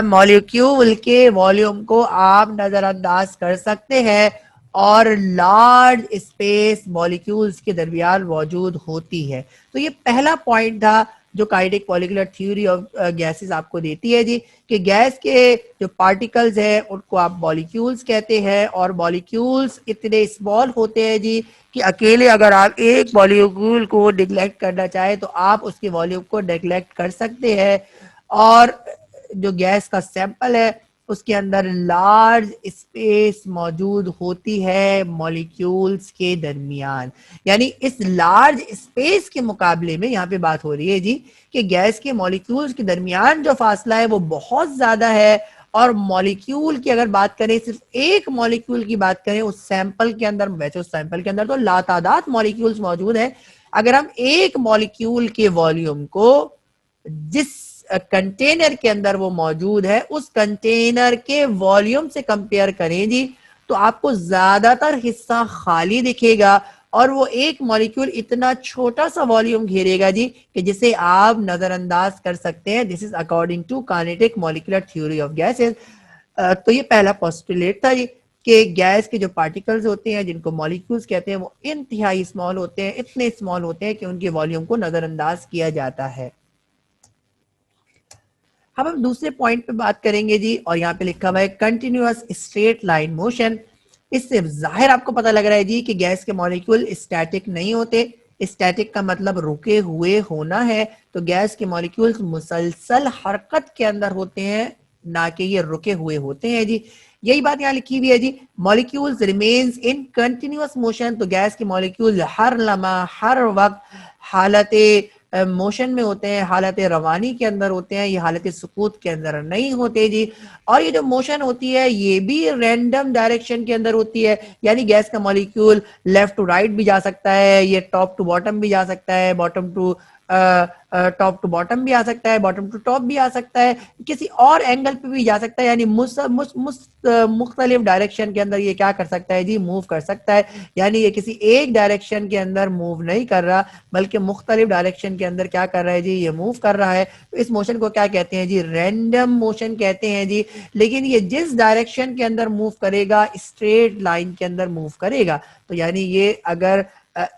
मॉलिक्यूल के वॉल्यूम को आप नजरअंदाज कर सकते हैं और लार्ज स्पेस मॉलिक्यूल्स के दरमियान मौजूद होती है। तो ये पहला पॉइंट था जो kinetic molecular theory of gases आपको देती है जी कि गैस के जो पार्टिकल्स हैं उनको आप मॉलिक्यूल्स कहते हैं और मॉलिक्यूल्स इतने स्मॉल होते हैं जी कि अकेले अगर आप एक मॉलिक्यूल को नेग्लेक्ट करना चाहे तो आप उसके वॉल्यूम को नेग्लेक्ट कर सकते हैं। और जो गैस का सैंपल है उसके अंदर लार्ज स्पेस मौजूद होती है मॉलिक्यूल्स के दरमियान। यानी इस लार्ज स्पेस के मुकाबले में यहाँ पे बात हो रही है जी कि गैस के मॉलिक्यूल्स के दरमियान जो फासला है वो बहुत ज्यादा है। और मॉलिक्यूल की अगर बात करें, सिर्फ एक मॉलिक्यूल की बात करें उस सैंपल के अंदर, वैसे उस सैंपल के अंदर तो लातादाद मॉलिक्यूल्स मौजूद है। अगर हम एक मॉलिक्यूल के वॉल्यूम को जिस कंटेनर के अंदर वो मौजूद है उस कंटेनर के वॉल्यूम से कंपेयर करें जी, तो आपको ज्यादातर हिस्सा खाली दिखेगा और वो एक मॉलिक्यूल इतना छोटा सा वॉल्यूम घेरेगा जी कि जिसे आप नजरअंदाज कर सकते हैं। This is according to kinetic molecular theory of gases. तो ये पहला पोस्टुलेट था जी कि गैस के जो पार्टिकल्स होते हैं जिनको मॉलिक्यूल्स कहते हैं वो इंतहाई स्मॉल होते हैं, इतने स्मॉल होते हैं कि उनके वॉल्यूम को नजरअंदाज किया जाता है। अब हम दूसरे पॉइंट पे बात करेंगे जी, और यहाँ पे लिखा हुआ है कंटिन्यूअस स्ट्रेट लाइन मोशन। इससे जाहिर आपको पता लग रहा है जी कि गैस के मॉलिक्यूल स्टैटिक नहीं होते। स्टैटिक का मतलब रुके हुए होना है, तो गैस के मॉलिक्यूल्स मुसलसल हरकत के अंदर होते हैं, ना कि ये रुके हुए होते हैं जी। यही बात यहाँ लिखी हुई है जी, molecules remains in continuous motion. तो गैस के मॉलिक्यूल हर लम्हा हर वक्त हालत मोशन में होते हैं, हालत रवानी के अंदर होते हैं, ये हालत सुकूत के अंदर नहीं होते जी। और ये जो मोशन होती है ये भी रैंडम डायरेक्शन के अंदर होती है। यानी गैस का मॉलिक्यूल लेफ्ट टू राइट भी जा सकता है, ये टॉप टू बॉटम भी जा सकता है, bottom to top to bottom भी आ सकता है, बॉटम टू टॉप भी आ सकता है, किसी और एंगल पे भी जा सकता है। यानी मुख्तलिफ डायरेक्शन के अंदर ये क्या कर सकता है जी, मूव कर सकता है। यानी ये किसी एक डायरेक्शन के अंदर मूव नहीं कर रहा, बल्कि मुख्तलिफ डायरेक्शन के अंदर क्या कर रहा है जी, ये मूव कर रहा है। तो इस मोशन को क्या कहते हैं जी, रैंडम मोशन कहते हैं जी। लेकिन ये जिस डायरेक्शन के अंदर मूव करेगा, स्ट्रेट लाइन के अंदर मूव करेगा। तो यानी ये अगर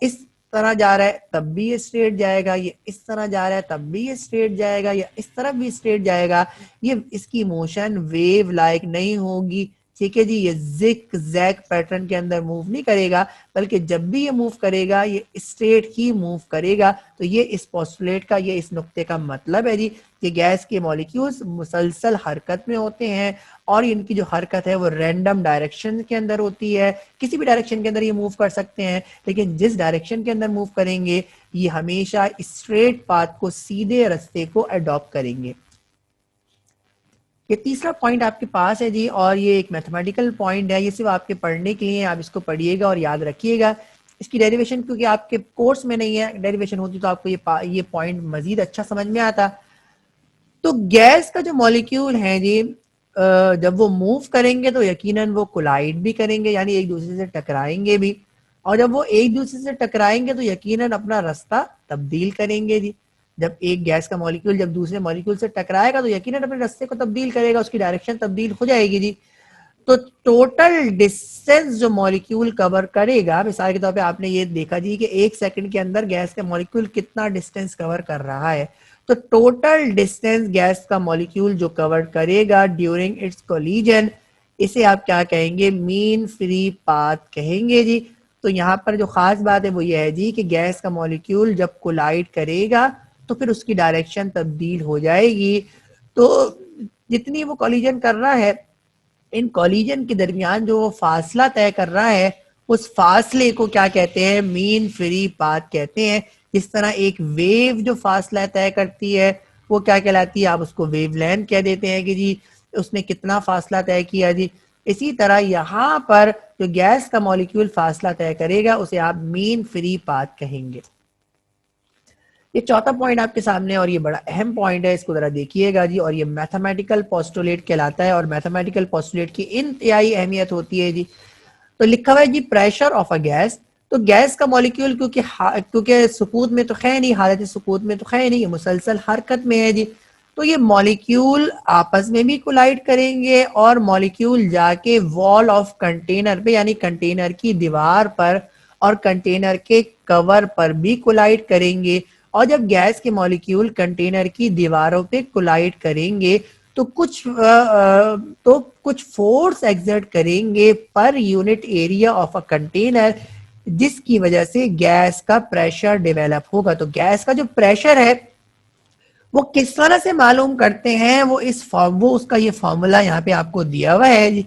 इस तरह जा रहा है तब भी ये स्ट्रेट जाएगा, ये इस तरह जा रहा है तब भी ये स्ट्रेट जाएगा, या इस तरफ भी स्ट्रेट जाएगा। ये इसकी मोशन वेव लाइक नहीं होगी, ठीक है जी। ये जिक जैक पैटर्न के अंदर मूव नहीं करेगा, बल्कि जब भी ये मूव करेगा ये स्ट्रेट ही मूव करेगा। तो ये इस पोस्टुलेट का, ये इस नुक्ते का मतलब है जी कि गैस के मॉलिक्यूल्स मुसलसल हरकत में होते हैं और इनकी जो हरकत है वो रैंडम डायरेक्शन के अंदर होती है। किसी भी डायरेक्शन के अंदर ये मूव कर सकते हैं, लेकिन जिस डायरेक्शन के अंदर मूव करेंगे ये हमेशा स्ट्रेट पाथ को, सीधे रास्ते को अडॉप्ट करेंगे। ये तीसरा पॉइंट आपके पास है जी, और ये एक मैथमेटिकल पॉइंट है, ये सिर्फ आपके पढ़ने के लिए, आप इसको पढ़िएगा और याद रखिएगा। इसकी डेरिवेशन क्योंकि आपके कोर्स में नहीं है, डेरिवेशन होती तो आपको ये पॉइंट मजीद अच्छा समझ में आता। तो गैस का जो मॉलिक्यूल है जी, जब वो मूव करेंगे तो यकीनन वो कोलाइड भी करेंगे, यानी एक दूसरे से टकराएंगे भी। और जब वो एक दूसरे से टकराएंगे तो यकीनन अपना रास्ता तब्दील करेंगे जी। जब एक गैस का मॉलिक्यूल जब दूसरे मॉलिक्यूल से टकराएगा तो यकीनन अपने रास्ते को तब्दील करेगा, उसकी डायरेक्शन तब्दील हो जाएगी जी। तो टोटल डिस्टेंस जो मॉलिक्यूल कवर करेगा, मिसाल के तौर पे आपने ये देखा जी कि 1 सेकंड के अंदर गैस का मॉलिक्यूल कितना डिस्टेंस कवर कर रहा है। तो टोटल डिस्टेंस गैस का मॉलिक्यूल जो कवर करेगा ड्यूरिंग इट्स कोलिजन, इसे आप क्या कहेंगे, मीन फ्री पाथ कहेंगे जी। तो यहाँ पर जो खास बात है वो ये है जी कि गैस का मॉलिक्यूल जब कोलाइड करेगा तो फिर उसकी डायरेक्शन तब्दील हो जाएगी। तो जितनी वो कोलिजन कर रहा है, इन कॉलिजन के दरमियान जो वो फासला तय कर रहा है, उस फासले को क्या कहते हैं, मीन फ्री पाथ कहते हैं। जिस तरह एक वेव जो फासला तय करती है वो क्या कहलाती है, आप उसको वेवलेंथ कह देते हैं कि जी उसने कितना फासला तय किया जी। इसी तरह यहाँ पर जो गैस का मॉलिक्यूल फासला तय करेगा उसे आप मीन फ्री पाथ कहेंगे। ये चौथा पॉइंट आपके सामने, और ये बड़ा अहम पॉइंट है, इसको जरा देखिएगा जी। और ये मैथमेटिकल पोस्टुलेट कहलाता है, और मैथमेटिकल पोस्टुलेट की इंतहाई अहमियत होती है जी। तो लिखा हुआ है जी प्रेशर ऑफ अ गैस। तो गैस का मॉलिक्यूल क्योंकि सुकूत में तो खैर नहीं, हालत सुकूत में तो खैर नहीं, ये मुसलसल हरकत में है जी। तो ये मॉलिक्यूल आपस में भी कोलाइड करेंगे और मॉलिक्यूल जाके वॉल ऑफ कंटेनर पे, यानी कंटेनर की दीवार पर और कंटेनर के कवर पर भी कोलाइड करेंगे। और जब गैस के मॉलिक्यूल कंटेनर की दीवारों पे कोलाइड करेंगे तो कुछ फोर्स एग्जर्ट करेंगे per unit area of a container, जिसकी वजह से गैस का प्रेशर डेवलप होगा। तो गैस का जो प्रेशर है वो किस तरह से मालूम करते हैं, वो उसका ये फॉर्मूला यहाँ पे आपको दिया हुआ है जी।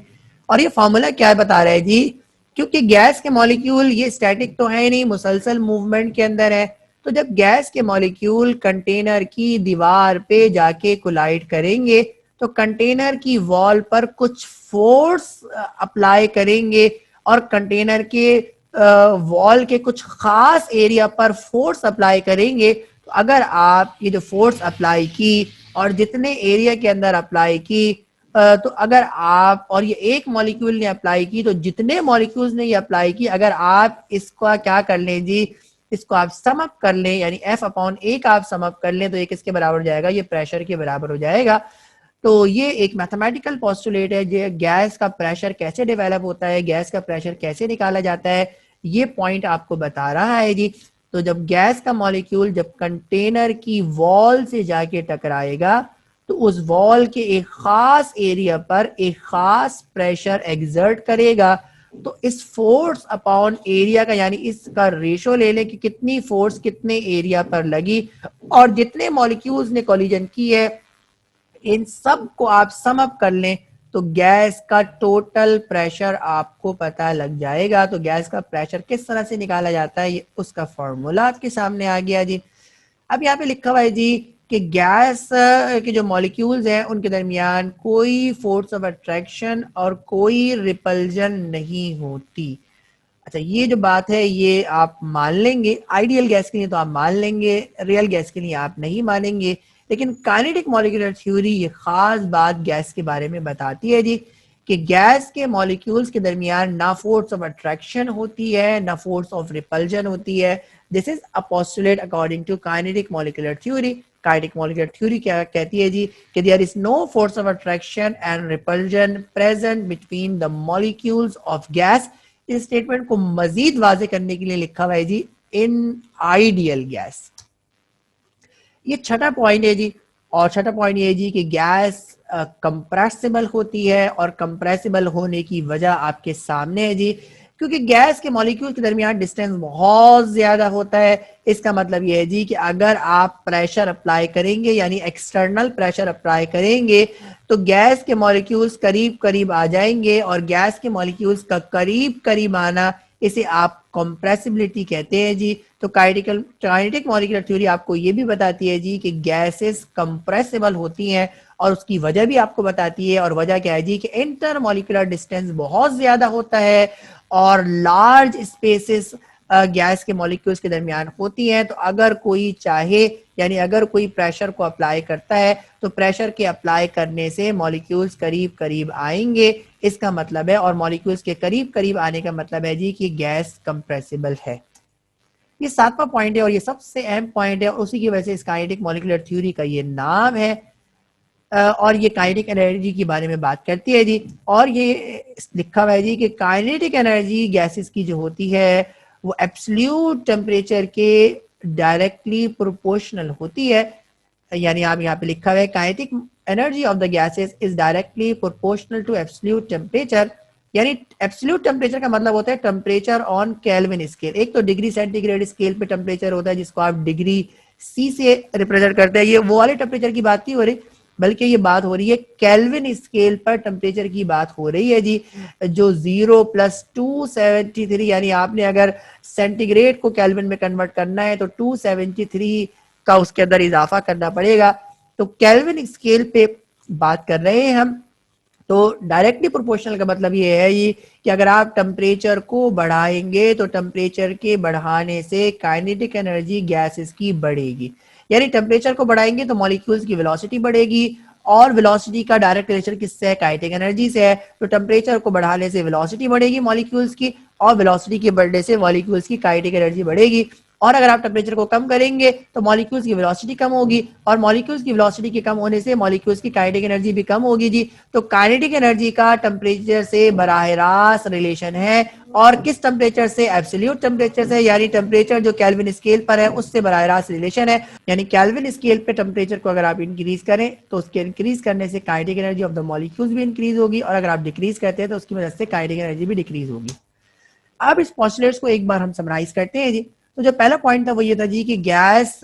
और ये फॉर्मूला क्या बता रहा है जी, क्योंकि गैस के मॉलिक्यूल ये स्टैटिक तो है नहीं, मुसलसल मूवमेंट के अंदर है। तो जब गैस के मॉलिक्यूल कंटेनर की दीवार पे जाके कोलाइड करेंगे तो कंटेनर की वॉल पर कुछ फोर्स अप्लाई करेंगे और कंटेनर के वॉल के कुछ खास एरिया पर फोर्स अप्लाई करेंगे। तो अगर आप ये जो फोर्स अप्लाई की और जितने एरिया के अंदर अप्लाई की, तो अगर आप और ये एक मॉलिक्यूल ने अप्लाई की, तो जितने मॉलिक्यूल्स ने ये अप्लाई की, अगर आप इसका क्या कर लें जी, इसको आप सम अप कर लें, यानी F/A का आप सम अप कर लें, तो ये किसके बराबर हो जाएगा, ये प्रेशर के बराबर हो जाएगा। तो ये एक मैथमेटिकल पोस्टुलेट है, जो गैस का प्रेशर कैसे डेवलप होता है, गैस का प्रेशर कैसे निकाला जाता है, ये पॉइंट आपको बता रहा है जी। तो जब गैस का मॉलिक्यूल जब कंटेनर की वॉल से जाके टकराएगा तो उस वॉल के एक खास एरिया पर एक खास प्रेशर एग्जर्ट करेगा। तो इस फोर्स अपॉन एरिया का, यानी इसका रेशो ले लें कि कितनी फोर्स कितने एरिया पर लगी, और जितने मॉलिक्यूल्स ने कोलिजन की है इन सब को आप सम अप कर लें तो गैस का टोटल प्रेशर आपको पता लग जाएगा। तो गैस का प्रेशर किस तरह से निकाला जाता है, ये उसका फॉर्मूला आपके सामने आ गया जी। अब यहाँ पे लिखा हुआ है जी कि गैस के जो मॉलिक्यूल्स हैं उनके दरमियान कोई फोर्स ऑफ अट्रैक्शन और कोई रिपल्जन नहीं होती। अच्छा, ये जो बात है ये आप मान लेंगे, आइडियल गैस के लिए तो आप मान लेंगे, रियल गैस के लिए आप नहीं मानेंगे। लेकिन काइनेटिक मॉलिक्यूलर थ्योरी ये खास बात गैस के बारे में बताती है जी कि गैस के मॉलिक्यूल्स के दरमियान ना फोर्स ऑफ अट्रैक्शन होती है ना फोर्स ऑफ रिपल्जन होती है। This is a postulate according to kinetic molecular theory. Kinetic molecular theory क्या कहती है जी कि there is no force of attraction and repulsion present between the molecules of gas. इस स्टेटमेंट को मजीद वाजे करने के लिए लिखा हुआ है जी इन आइडियल गैस। ये छठा पॉइंट है जी। और छठा पॉइंट ये है जी कि गैस कंप्रेसिबल होती है, और कंप्रेसिबल होने की वजह आपके सामने है जी, क्योंकि गैस के मॉलिक्यूल के दरमियान डिस्टेंस बहुत ज्यादा होता है। इसका मतलब ये है जी कि अगर आप प्रेशर अप्लाई करेंगे, यानी एक्सटर्नल प्रेशर अप्लाई करेंगे, तो गैस के मॉलिक्यूल्स करीब करीब आ जाएंगे, और गैस के मॉलिक्यूल्स का करीब करीब आना, इसे आप कंप्रेसिबिलिटी कहते हैं जी। तो काइनेटिक मॉलिक्यूलर थ्योरी आपको ये भी बताती है जी कि गैसेस कंप्रेसिबल होती हैं, और उसकी वजह भी आपको बताती है। और वजह क्या है जी कि इंटर मॉलिक्यूलर डिस्टेंस बहुत ज्यादा होता है और लार्ज स्पेसेस गैस के मॉलिक्यूल्स के दरमियान होती हैं। तो अगर कोई चाहे, यानी अगर कोई प्रेशर को अप्लाई करता है, तो प्रेशर के अप्लाई करने से मॉलिक्यूल्स करीब करीब आएंगे, इसका मतलब है। और मॉलिक्यूल्स के करीब करीब आने का मतलब है जी कि गैस कंप्रेसिबल है। ये सातवां पॉइंट है और ये सबसे अहम पॉइंट है, और उसी की वजह से इस काइनेटिक मॉलिक्यूलर थ्योरी का ये नाम है। और ये काइनेटिक एनर्जी के बारे में बात करती है जी। और ये लिखा हुआ है जी कि काइनेटिक एनर्जी गैसेस की जो होती है वो एब्सोल्यूट टेम्परेचर के डायरेक्टली प्रोपोर्शनल होती है। यानी आप यहाँ पे लिखा हुआ है kinetic energy of the gases is directly proportional to absolute temperature. यानी एब्सोल्यूट टेम्परेचर का मतलब होता है टेम्परेचर ऑन केल्विन स्केल। एक तो डिग्री सेंटीग्रेड स्केल पे टेम्परेचर होता है जिसको आप डिग्री सी से रिप्रेजेंट करते हैं, ये वो वाले टेम्परेचर की बात नहीं हो रही, बल्कि ये बात हो रही है केल्विन स्केल पर टेम्परेचर की बात हो रही है जी, जो 0+273, यानी आपने अगर सेंटीग्रेड को केल्विन में कन्वर्ट करना है तो 273 का उसके अंदर इजाफा करना पड़ेगा। तो केल्विन स्केल पे बात कर रहे हैं हम। तो डायरेक्टली प्रोपोर्शनल का मतलब ये है ये कि अगर आप टेम्परेचर को बढ़ाएंगे तो टेम्परेचर के बढ़ाने से काइनेटिक एनर्जी गैसेस की बढ़ेगी। यानी टेम्परेचर को बढ़ाएंगे तो मॉलिक्यूल्स की वेलोसिटी बढ़ेगी, और वेलोसिटी का डायरेक्ट रिलेशन किससे है, काइनेटिक एनर्जी से है। तो टेम्परेचर को बढ़ाने से वेलोसिटी बढ़ेगी मॉलिक्यूल्स की, और वेलोसिटी के बढ़ने से मॉलिक्यूल्स की काइनेटिक एनर्जी बढ़ेगी। और अगर आप टेम्परेचर को कम करेंगे तो मॉलिक्यूल्स की वेलोसिटी कम होगी, और मॉलिक्यूल्स की वेलोसिटी के कम होने से मॉलिक्यूल्स की काइनेटिक एनर्जी भी कम होगी जी। तो काइनेटिक एनर्जी का टेम्परेचर से बराह रास्त रिलेशन है, और किस टेम्परेचर से, एब्सोल्यूट टेम्परेचर से, यानी टेम्परेचर जो केल्विन स्केल पर है उससे बराह रास्त रिलेशन है। यानी केल्विन स्केल पे टेम्परेचर को अगर आप इंक्रीज करें तो उसके इंक्रीज करने से kinetic energy of the molecules भी इंक्रीज होगी, और अगर आप डिक्रीज करते हैं तो उसकी वजह से काइनेटिक एनर्जी भी डिक्रीज होगी। अब इस पॉस्टुलेट्स को एक बार हम समराइज करते हैं जी। तो जो पहला पॉइंट था वो ये था जी कि गैस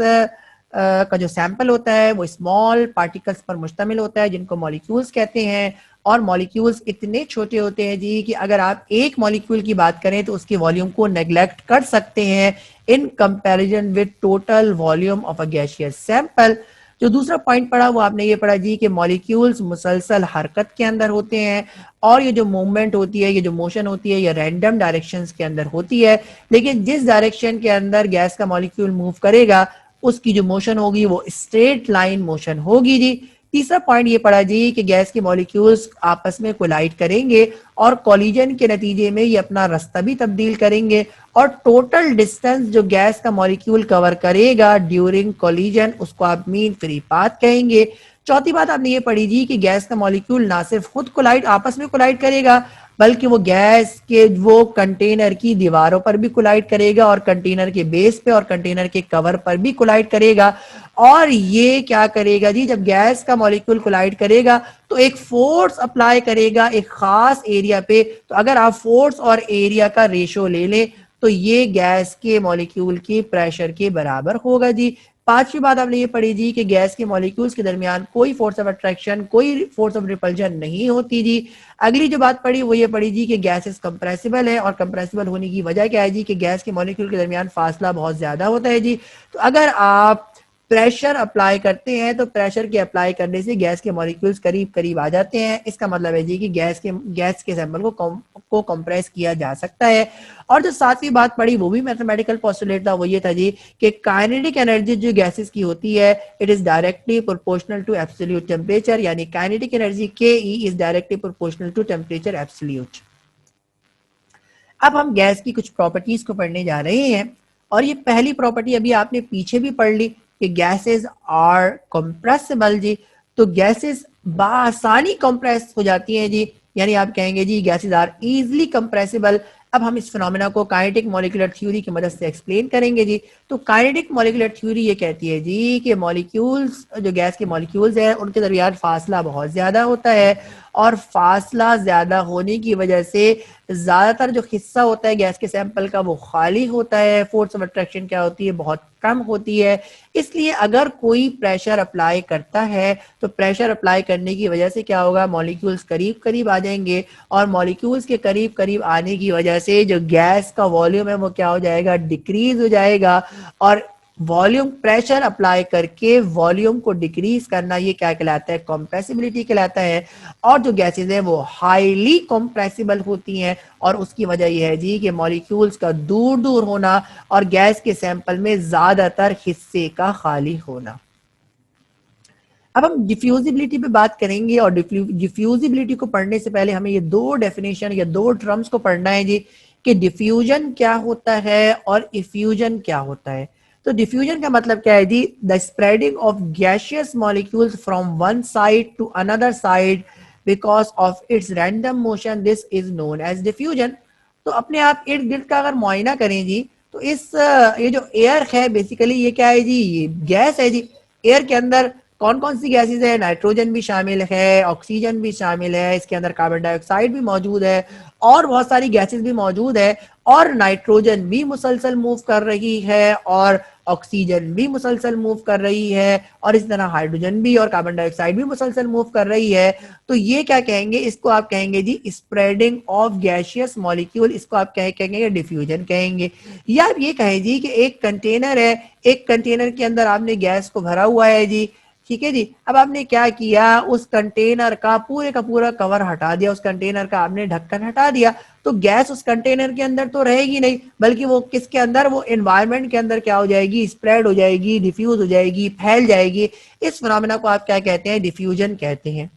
का जो सैंपल होता है वो स्मॉल पार्टिकल्स पर मुश्तमिल होता है जिनको मॉलिक्यूल्स कहते हैं। और मॉलिक्यूल्स इतने छोटे होते हैं जी कि अगर आप एक मॉलिक्यूल की बात करें तो उसके वॉल्यूम को नेग्लेक्ट कर सकते हैं in comparison with total volume of a gaseous sample. जो दूसरा पॉइंट पढ़ा वो आपने ये पढ़ा जी कि मॉलिक्यूल्स मुसलसल हरकत के अंदर होते हैं और ये जो मूवमेंट होती है, ये जो मोशन होती है, ये रैंडम डायरेक्शंस के अंदर होती है, लेकिन जिस डायरेक्शन के अंदर गैस का मॉलिक्यूल मूव करेगा उसकी जो मोशन होगी वो स्ट्रेट लाइन मोशन होगी जी। तीसरा पॉइंट ये पड़ा जी कि गैस के मॉलिक्यूल्स आपस में कोलाइड करेंगे और कॉलिजन के नतीजे में ये अपना रास्ता भी तब्दील करेंगे और टोटल डिस्टेंस जो गैस का मॉलिक्यूल कवर करेगा ड्यूरिंग कॉलिजन उसको आप मीन फ्री पाथ कहेंगे। चौथी बात आपने ये पढ़ी जी कि गैस का मॉलिक्यूल ना सिर्फ खुद कोलाइड आपस में कोलाइड करेगा बल्कि वो गैस के वो कंटेनर की दीवारों पर भी कोलाइड करेगा और कंटेनर के बेस पे और कंटेनर के कवर पर भी कोलाइड करेगा। और ये क्या करेगा जी, जब गैस का मॉलिक्यूल कोलाइड करेगा तो एक फोर्स अप्लाई करेगा एक खास एरिया पे। तो अगर आप फोर्स और एरिया का रेशो ले लें तो ये गैस के मॉलिक्यूल के प्रेशर के बराबर होगा जी। पांचवी बात आपने ये पढ़ी जी कि गैस के मॉलिक्यूल्स के दरमियान कोई फोर्स ऑफ अट्रैक्शन कोई फोर्स ऑफ रिपल्जन नहीं होती जी। अगली जो बात पढ़ी वो ये पढ़ी जी कि गैसेस कंप्रेसिबल है और कंप्रेसिबल होने की वजह क्या है जी कि गैस के मॉलिक्यूल के दरमियान फासला बहुत ज्यादा होता है जी। तो अगर आप प्रेशर अप्लाई करते हैं तो प्रेशर के अप्लाई करने से गैस के मॉलिक्यूल्स करीब करीब आ जाते हैं। इसका मतलब है जी कि गैस के सैंपल को कंप्रेस किया जा सकता है। और जो सातवीं बात पड़ी वो भी मैथमेटिकल पोस्टुलेट था, वो ये था जी कि काइनेटिक एनर्जी जो गैसेस की होती है it is directly proportional to absolute temperature, यानी kinetic energy K E is directly proportional to temperature absolute. अब हम गैस की कुछ प्रॉपर्टीज को पढ़ने जा रहे हैं और ये पहली प्रॉपर्टी अभी आपने पीछे भी पढ़ ली कि गैसेस आर कंप्रेसिबल जी। तो गैसेस बासानी कंप्रेस हो जाती हैं जी, यानी आप कहेंगे जी गैसेस आर इजीली कंप्रेसिबल। अब हम इस फिनोमेना को काइनेटिक मॉलिक्यूलर थ्योरी की मदद से एक्सप्लेन करेंगे जी। तो काइनेटिक मॉलिक्यूलर थ्योरी ये कहती है जी कि मॉलिक्यूल्स जो गैस के मॉलिक्यूल्स हैं उनके दरमियान फासला बहुत ज्यादा होता है और फासला ज्यादा होने की वजह से ज्यादातर जो हिस्सा होता है गैस के सैंपल का वो खाली होता है, फोर्स ऑफ अट्रैक्शन क्या होती है बहुत कम होती है। इसलिए अगर कोई प्रेशर अप्लाई करता है तो प्रेशर अप्लाई करने की वजह से क्या होगा, मॉलिक्यूल्स करीब करीब आ जाएंगे और मॉलिक्यूल्स के करीब करीब आने की वजह से जो गैस का वॉल्यूम है वो क्या हो जाएगा, डिक्रीज हो जाएगा। और वॉल्यूम प्रेशर अप्लाई करके वॉल्यूम को डिक्रीज करना ये क्या कहलाता है, कंप्रेसिबिलिटी कहलाता है। और जो गैसेज है वो हाईली कंप्रेसिबल होती हैं और उसकी वजह यह है जी कि मॉलिक्यूल्स का दूर दूर होना और गैस के सैंपल में ज्यादातर हिस्से का खाली होना। अब हम डिफ्यूजिबिलिटी पे बात करेंगे और डिफ्यूजिबिलिटी को पढ़ने से पहले हमें ये दो डेफिनेशन या दो टर्म्स को पढ़ना है जी कि डिफ्यूजन क्या होता है और इफ्यूजन क्या होता है। तो डिफ्यूजन का मतलब क्या है जी, the spreading of gaseous molecules from one side to another side because of its random motion, this is known as diffusion. तो अपने आप इर्द गिर्द का अगर मुआयना करें जी तो इस ये जो एयर है बेसिकली ये क्या है जी, ये गैस है जी। एयर के अंदर कौन कौन सी गैसेज है, नाइट्रोजन भी शामिल है, ऑक्सीजन भी शामिल है, इसके अंदर कार्बन डाइऑक्साइड भी मौजूद है और बहुत सारी गैसेज भी मौजूद है। और नाइट्रोजन भी मुसलसल मूव कर रही है और ऑक्सीजन भी मुसलसल मूव कर रही है और इस तरह हाइड्रोजन भी और कार्बन डाइऑक्साइड भी मुसलसल मूव कर रही है। तो ये क्या कहेंगे, इसको आप कहेंगे जी स्प्रेडिंग ऑफ गैसियस मॉलिक्यूल, इसको आप कहेंगे डिफ्यूजन कहेंगे। या आप ये कहें जी कि एक कंटेनर है, एक कंटेनर के अंदर आपने गैस को भरा हुआ है जी, ठीक है जी। अब आपने क्या किया, उस कंटेनर का पूरा कवर हटा दिया, उस कंटेनर का आपने ढक्कन हटा दिया, तो गैस उस कंटेनर के अंदर तो रहेगी नहीं बल्कि वो किसके अंदर, वो एनवायरनमेंट के अंदर क्या हो जाएगी, स्प्रेड हो जाएगी, डिफ्यूज हो जाएगी, फैल जाएगी। इस फिनोमेना को आप क्या कहते हैं, डिफ्यूजन कहते हैं।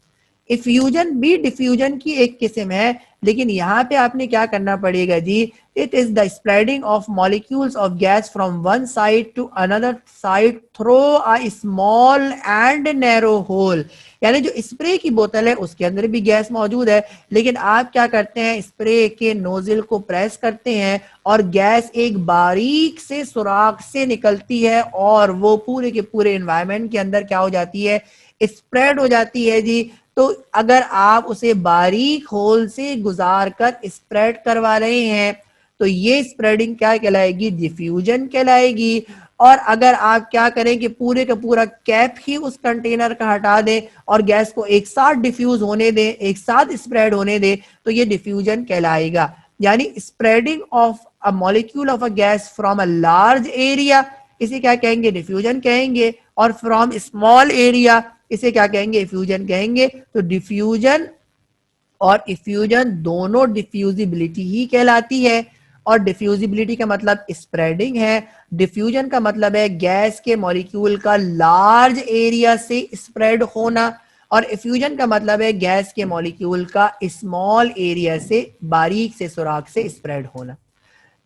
इफ्यूजन भी डिफ्यूजन की एक किस्म है, लेकिन यहाँ पे आपने क्या करना पड़ेगा जी, it is the spreading of molecules of gas from one side to another side through a small and narrow hole. यानी जो स्प्रे की बोतल है उसके अंदर भी गैस मौजूद है, लेकिन आप क्या करते हैं, स्प्रे के नोजल को प्रेस करते हैं और गैस एक बारीक से सुराख से निकलती है और वो पूरे के पूरे एनवायरनमेंट के अंदर क्या हो जाती है, स्प्रेड हो जाती है जी। तो अगर आप उसे बारीक होल से गुजार कर स्प्रेड करवा रहे हैं तो ये स्प्रेडिंग क्या कहलाएगी, डिफ्यूजन कहलाएगी। और अगर आप क्या करें कि पूरे का पूरा कैप ही उस कंटेनर का हटा दें और गैस को एक साथ डिफ्यूज होने दें, एक साथ स्प्रेड होने दें, तो ये डिफ्यूजन कहलाएगा। यानी spreading of a molecule of a gas from a large area, इसे क्या कहेंगे, डिफ्यूजन कहेंगे। और फ्रॉम स्मॉल एरिया, इसे क्या कहेंगे, इफ्यूजन कहेंगे। तो डिफ्यूजन और इफ्यूजन दोनों डिफ्यूजिबिलिटी ही कहलाती है। और डिफ्यूजिबिलिटी का मतलब स्प्रेडिंग है, डिफ्यूजन का मतलब है गैस के मॉलिक्यूल का लार्ज एरिया से स्प्रेड होना, और इफ्यूजन का मतलब है गैस के मॉलिक्यूल का स्मॉल एरिया से, बारीक से सुराख से स्प्रेड होना।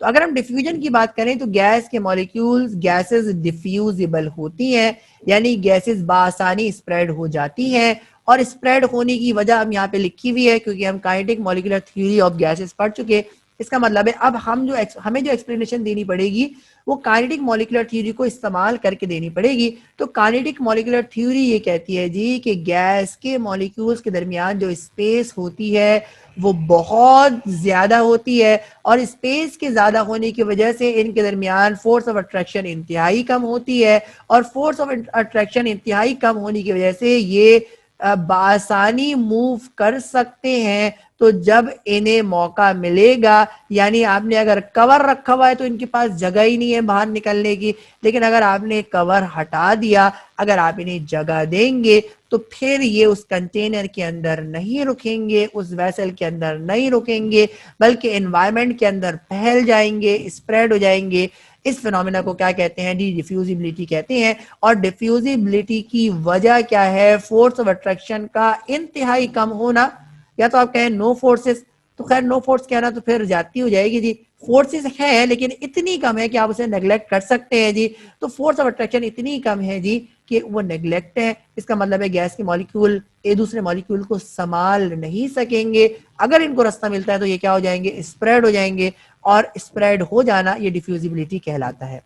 तो अगर हम डिफ्यूजन की बात करें तो गैस के मॉलिक्यूल्स, गैसेस डिफ्यूजिबल होती हैं, यानी गैसेस बासानी स्प्रेड हो जाती हैं। और स्प्रेड होने की वजह हम यहाँ पे लिखी हुई है, क्योंकि हम kinetic molecular theory of gases पढ़ चुके। इसका मतलब है अब हमें जो एक्सप्लेनेशन देनी पड़ेगी वो काइनेटिक मॉलिक्यूलर थ्योरी को इस्तेमाल करके देनी पड़ेगी। तो काइनेटिक मॉलिक्यूलर थ्योरी ये कहती है जी कि गैस के मॉलिक्यूल्स के दरमियान जो स्पेस होती है वो बहुत ज्यादा होती है, और स्पेस के ज्यादा होने की वजह से इनके दरमियान फोर्स ऑफ अट्रैक्शन इंतहाई कम होती है। और फोर्स ऑफ अट्रैक्शन इंतहाई कम होने की वजह से ये बासानी मूव कर सकते हैं। तो जब इन्हें मौका मिलेगा, यानी आपने अगर कवर रखा हुआ है तो इनके पास जगह ही नहीं है बाहर निकलने की, लेकिन अगर आपने कवर हटा दिया, अगर आप इन्हें जगह देंगे, तो फिर ये उस कंटेनर के अंदर नहीं रुकेंगे, उस वेसल के अंदर नहीं रुकेंगे, बल्कि एनवायरनमेंट के अंदर फैल जाएंगे, स्प्रेड हो जाएंगे। इस फिनोमेना को क्या कहते हैं, डिफ्यूजिबिलिटी कहते हैं। और डिफ्यूजिबिलिटी की वजह क्या है, फोर्स ऑफ अट्रैक्शन का इंतहाई कम होना। या तो आप कहें नो फोर्सेस, तो खैर नो फोर्स कहना तो फिर जाती हो जाएगी जी। फोर्सेस है लेकिन इतनी कम है कि आप उसे नेग्लेक्ट कर सकते हैं जी। तो फोर्स ऑफ अट्रैक्शन इतनी कम है जी कि वो नेग्लेक्ट है। इसका मतलब है गैस के मॉलिक्यूल एक दूसरे मॉलिक्यूल को संभाल नहीं सकेंगे। अगर इनको रास्ता मिलता है तो ये क्या हो जाएंगे, स्प्रेड हो जाएंगे। और स्प्रेड हो जाना ये डिफ्यूजिबिलिटी कहलाता है।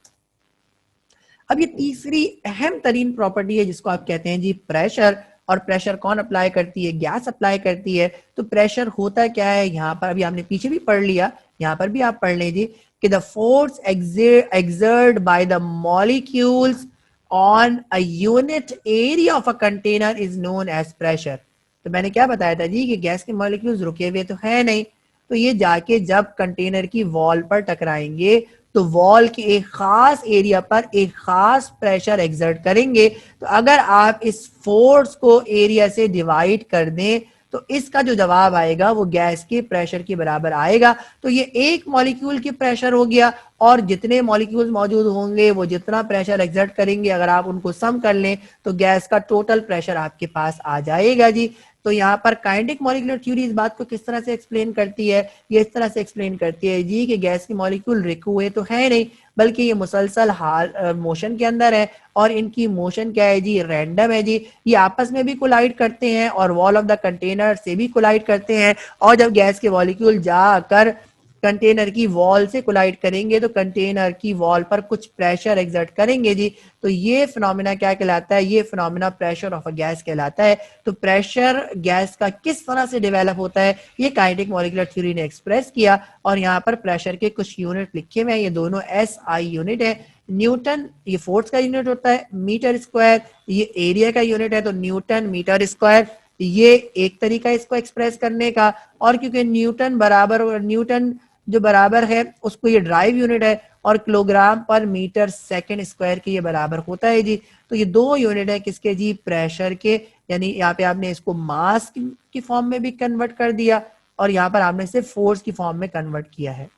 अब ये तीसरी अहम तरीन प्रॉपर्टी है जिसको आप कहते हैं जी प्रेशर। और प्रेशर कौन अप्लाई करती है, गैस अप्लाई करती है। तो प्रेशर होता क्या है, यहाँ पर अभी आपने पीछे भी पढ़ लिया, यहाँ पर भी आप पढ़ लें जी कि the force exerted by the molecules on a unit area of a container is known as pressure। तो मैंने क्या बताया था जी कि गैस के मॉलिक्यूल्स रुके हुए तो है नहीं, तो ये जाके जब कंटेनर की वॉल पर टकराएंगे तो वॉल के एक खास एरिया पर एक खास प्रेशर एक्सर्ट करेंगे। तो अगर आप इस फोर्स को एरिया से डिवाइड कर दें तो इसका जो जवाब आएगा वो गैस के प्रेशर के बराबर आएगा। तो ये एक मॉलिक्यूल की प्रेशर हो गया, और जितने मॉलिक्यूल्स मौजूद होंगे वो जितना प्रेशर एक्सर्ट करेंगे, अगर आप उनको सम कर लें तो गैस का टोटल प्रेशर आपके पास आ जाएगा जी। तो यहाँ पर काइनेटिक मॉलिक्यूलर थ्योरी इस बात को किस तरह से एक्सप्लेन करती है, ये इस तरह से एक्सप्लेन करती है जी कि गैस के मॉलिक्यूल रुके हुए तो है नहीं, बल्कि ये मुसलसल हाल मोशन के अंदर है। और इनकी मोशन क्या है जी, रैंडम है जी। ये आपस में भी कोलाइड करते हैं और वॉल ऑफ द कंटेनर से भी कोलाइड करते हैं। और जब गैस के मॉलिक्यूल जाकर कंटेनर की वॉल से कोलाइड करेंगे तो कंटेनर की वॉल पर कुछ प्रेशर एक्सर्ट करेंगे जी। तो ये फिनोमेना क्या कहलाता है, ये phenomena pressure of a gas कहलाता है। तो प्रेशर गैस का किस तरह से डेवलप होता है ये काइनेटिक मॉलिक्यूलर थ्योरी ने एक्सप्रेस किया। और यहाँ पर प्रेशर के कुछ यूनिट लिखे हुए हैं, ये दोनों SI यूनिट है। न्यूटन ये फोर्स का यूनिट होता है, मीटर स्क्वायर ये एरिया का यूनिट है, तो न्यूटन मीटर स्क्वायर ये एक तरीका इसको एक्सप्रेस करने का। और क्योंकि न्यूटन जो बराबर है उसको ये ड्राइव यूनिट है, और किलोग्राम पर मीटर सेकंड स्क्वायर के ये बराबर होता है जी। तो ये दो यूनिट है किसके जी, प्रेशर के। यानी यहाँ पे आपने इसको मास की फॉर्म में भी कन्वर्ट कर दिया, और यहाँ पर आपने इसे फोर्स की फॉर्म में कन्वर्ट किया है।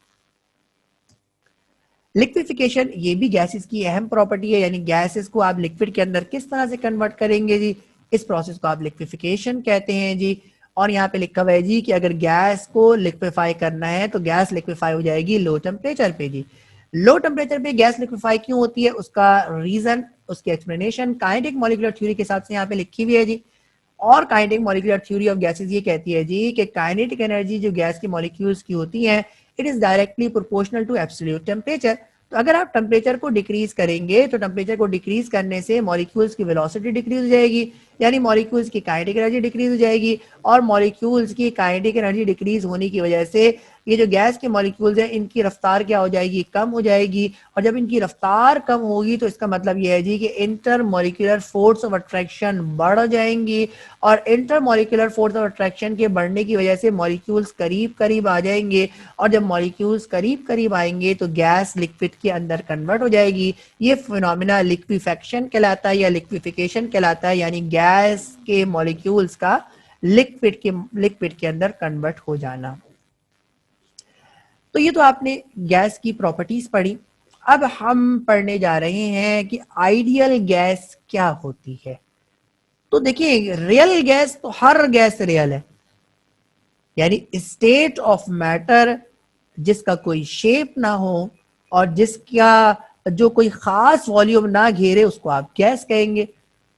लिक्विफिकेशन ये भी गैसेस की अहम प्रॉपर्टी है, यानी गैसेस को आप लिक्विड के अंदर किस तरह से कन्वर्ट करेंगे जी, इस प्रोसेस को आप लिक्विफिकेशन कहते हैं जी। और यहाँ पे लिखा हुआ है जी कि अगर गैस को लिक्विफाई करना है तो गैस लिक्विफाई हो जाएगी लो टेम्परेचर पे जी। लो टेम्परेचर पे गैस लिक्विफाई क्यों होती है, उसका रीजन, उसकी एक्सप्लेनेशन काइनेटिक मॉलिक्यूलर थ्योरी के हिसाब से यहाँ पे लिखी हुई है जी। और kinetic molecular theory of gases ये कहती है जी कि काइनेटिक एनर्जी जो गैस के मॉलिक्यूल्स की होती है it is directly proportional to absolute temperature. तो अगर आप टेम्परेचर को डिक्रीज करेंगे तो टेम्परेचर को डिक्रीज करने से मॉलिक्यूल्स की वेलोसिटी डिक्रीज हो जाएगी, यानी मॉलिक्यूल्स की काइनेटिक एनर्जी डिक्रीज हो जाएगी। और मॉलिक्यूल्स की काइनेटिक एनर्जी डिक्रीज होने की वजह से ये जो गैस के मॉलिक्यूल्स हैं इनकी रफ्तार क्या हो जाएगी, कम हो जाएगी। और जब इनकी रफ्तार कम होगी तो इसका मतलब ये है जी कि inter molecular force of attraction बढ़ जाएंगी, और inter molecular force of attraction के बढ़ने की वजह से मॉलिक्यूल्स करीब करीब आ जाएंगे, और जब मॉलिक्यूल्स करीब करीब आएंगे तो गैस लिक्विड के अंदर कन्वर्ट हो जाएगी। ये फिनोमिना लिक्विफेक्शन कहलाता है या लिक्विफिकेशन कहलाता है, यानी गैस के मॉलिक्यूल्स का लिक्विड के अंदर कन्वर्ट हो जाना। तो ये तो आपने गैस की प्रॉपर्टीज पढ़ी। अब हम पढ़ने जा रहे हैं कि आइडियल गैस क्या होती है। तो देखिए, रियल गैस तो हर गैस रियल है, यानी स्टेट ऑफ मैटर जिसका कोई शेप ना हो और जिसका जो कोई खास वॉल्यूम ना घेरे उसको आप गैस कहेंगे।